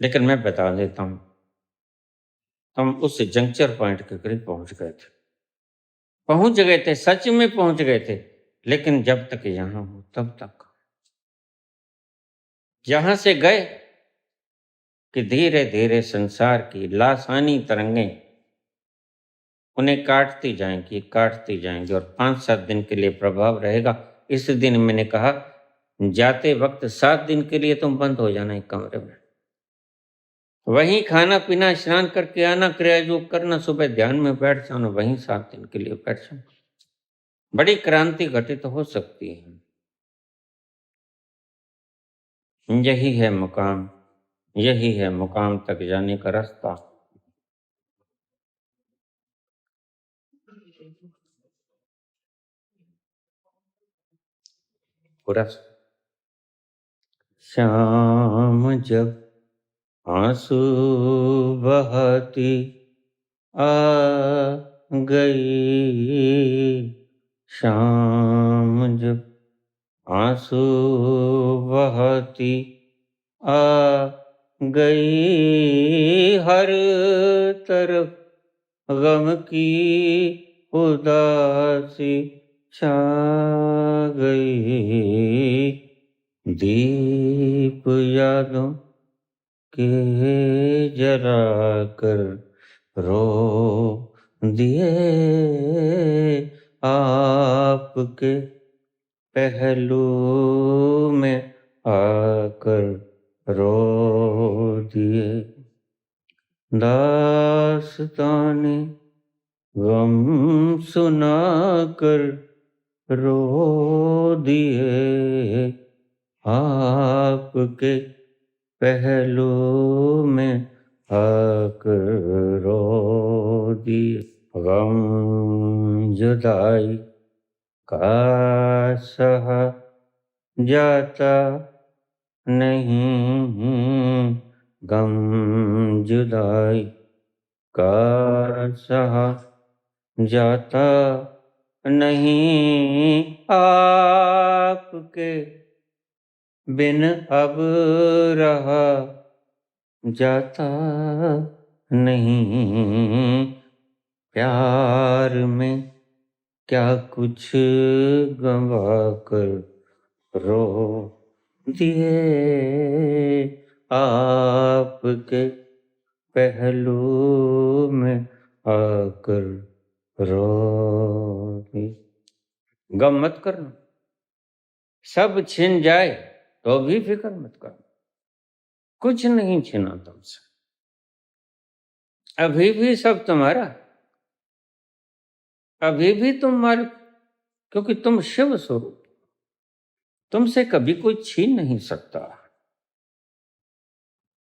लेकिन मैं बता देता हूं, तुम उस जंक्चर पॉइंट के करीब पहुंच गए थे, सच में पहुंच गए थे। लेकिन जब तक यहां हो तब तक, यहां से गए कि धीरे धीरे संसार की लासानी तरंगें उन्हें काटती जाएंगी और 5-7 दिन के लिए प्रभाव रहेगा। इस दिन मैंने कहा जाते वक्त 7 दिन के लिए तुम बंद हो जाना एक कमरे में, वहीं खाना पीना स्नान करके आना, क्रिया योग करना, सुबह ध्यान में बैठ जाना, वहीं 7 दिन के लिए बैठ जाना। बड़ी क्रांति घटित हो सकती है। यही है मुकाम, यही है मुकाम तक जाने का रास्ता। पूरा शाम जब आंसू बहाती आ गई, शाम जब आंसू बहाती आ गई, हर तरफ गम की उदासी छा गई, दीप यादों के जला कर रो दिए, आपके पहलू में आकर रो दिए, दास्ताने गम सुनाकर रो दिए, आप आपके पहलू में हक रो दिए। गम जुदाई का सहा जाता नहीं, गम जुदाई का सहा जाता नहीं, आपके बिन अब रहा जाता नहीं। प्यार में क्या कुछ गंवा कर रो दिए, आपके पहलू में आकर रो दिए। गम मत करना, सब छिन जाए तो भी फिक्र मत करना, कुछ नहीं छिना तुमसे, अभी भी सब तुम्हारा, अभी भी तुम मालिक, क्योंकि तुम शिव स्वरूप, तुमसे कभी कोई छीन नहीं सकता।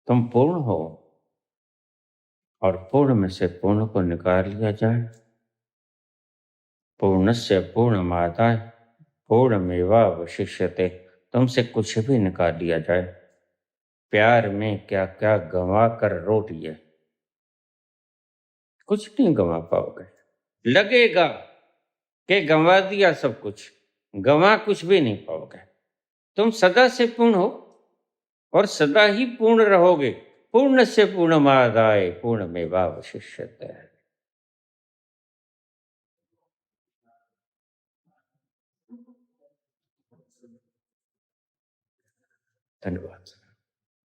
तुम पूर्ण हो और पूर्ण में से पूर्ण को निकाल लिया जाए। पूर्णस्य पूर्णमादाय पूर्णमेवावशिष्यते। तुमसे कुछ भी निकाल लिया जाए, प्यार में क्या क्या गंवा कर रो दिए, कुछ नहीं गंवा पाओगे। लगेगा कि गंवा दिया सब कुछ, गंवा कुछ भी नहीं पाओगे। तुम सदा से पूर्ण हो और सदा ही पूर्ण रहोगे। पूर्ण से पूर्णमादाय पूर्णमेवावशिष्यते। धन्यवाद।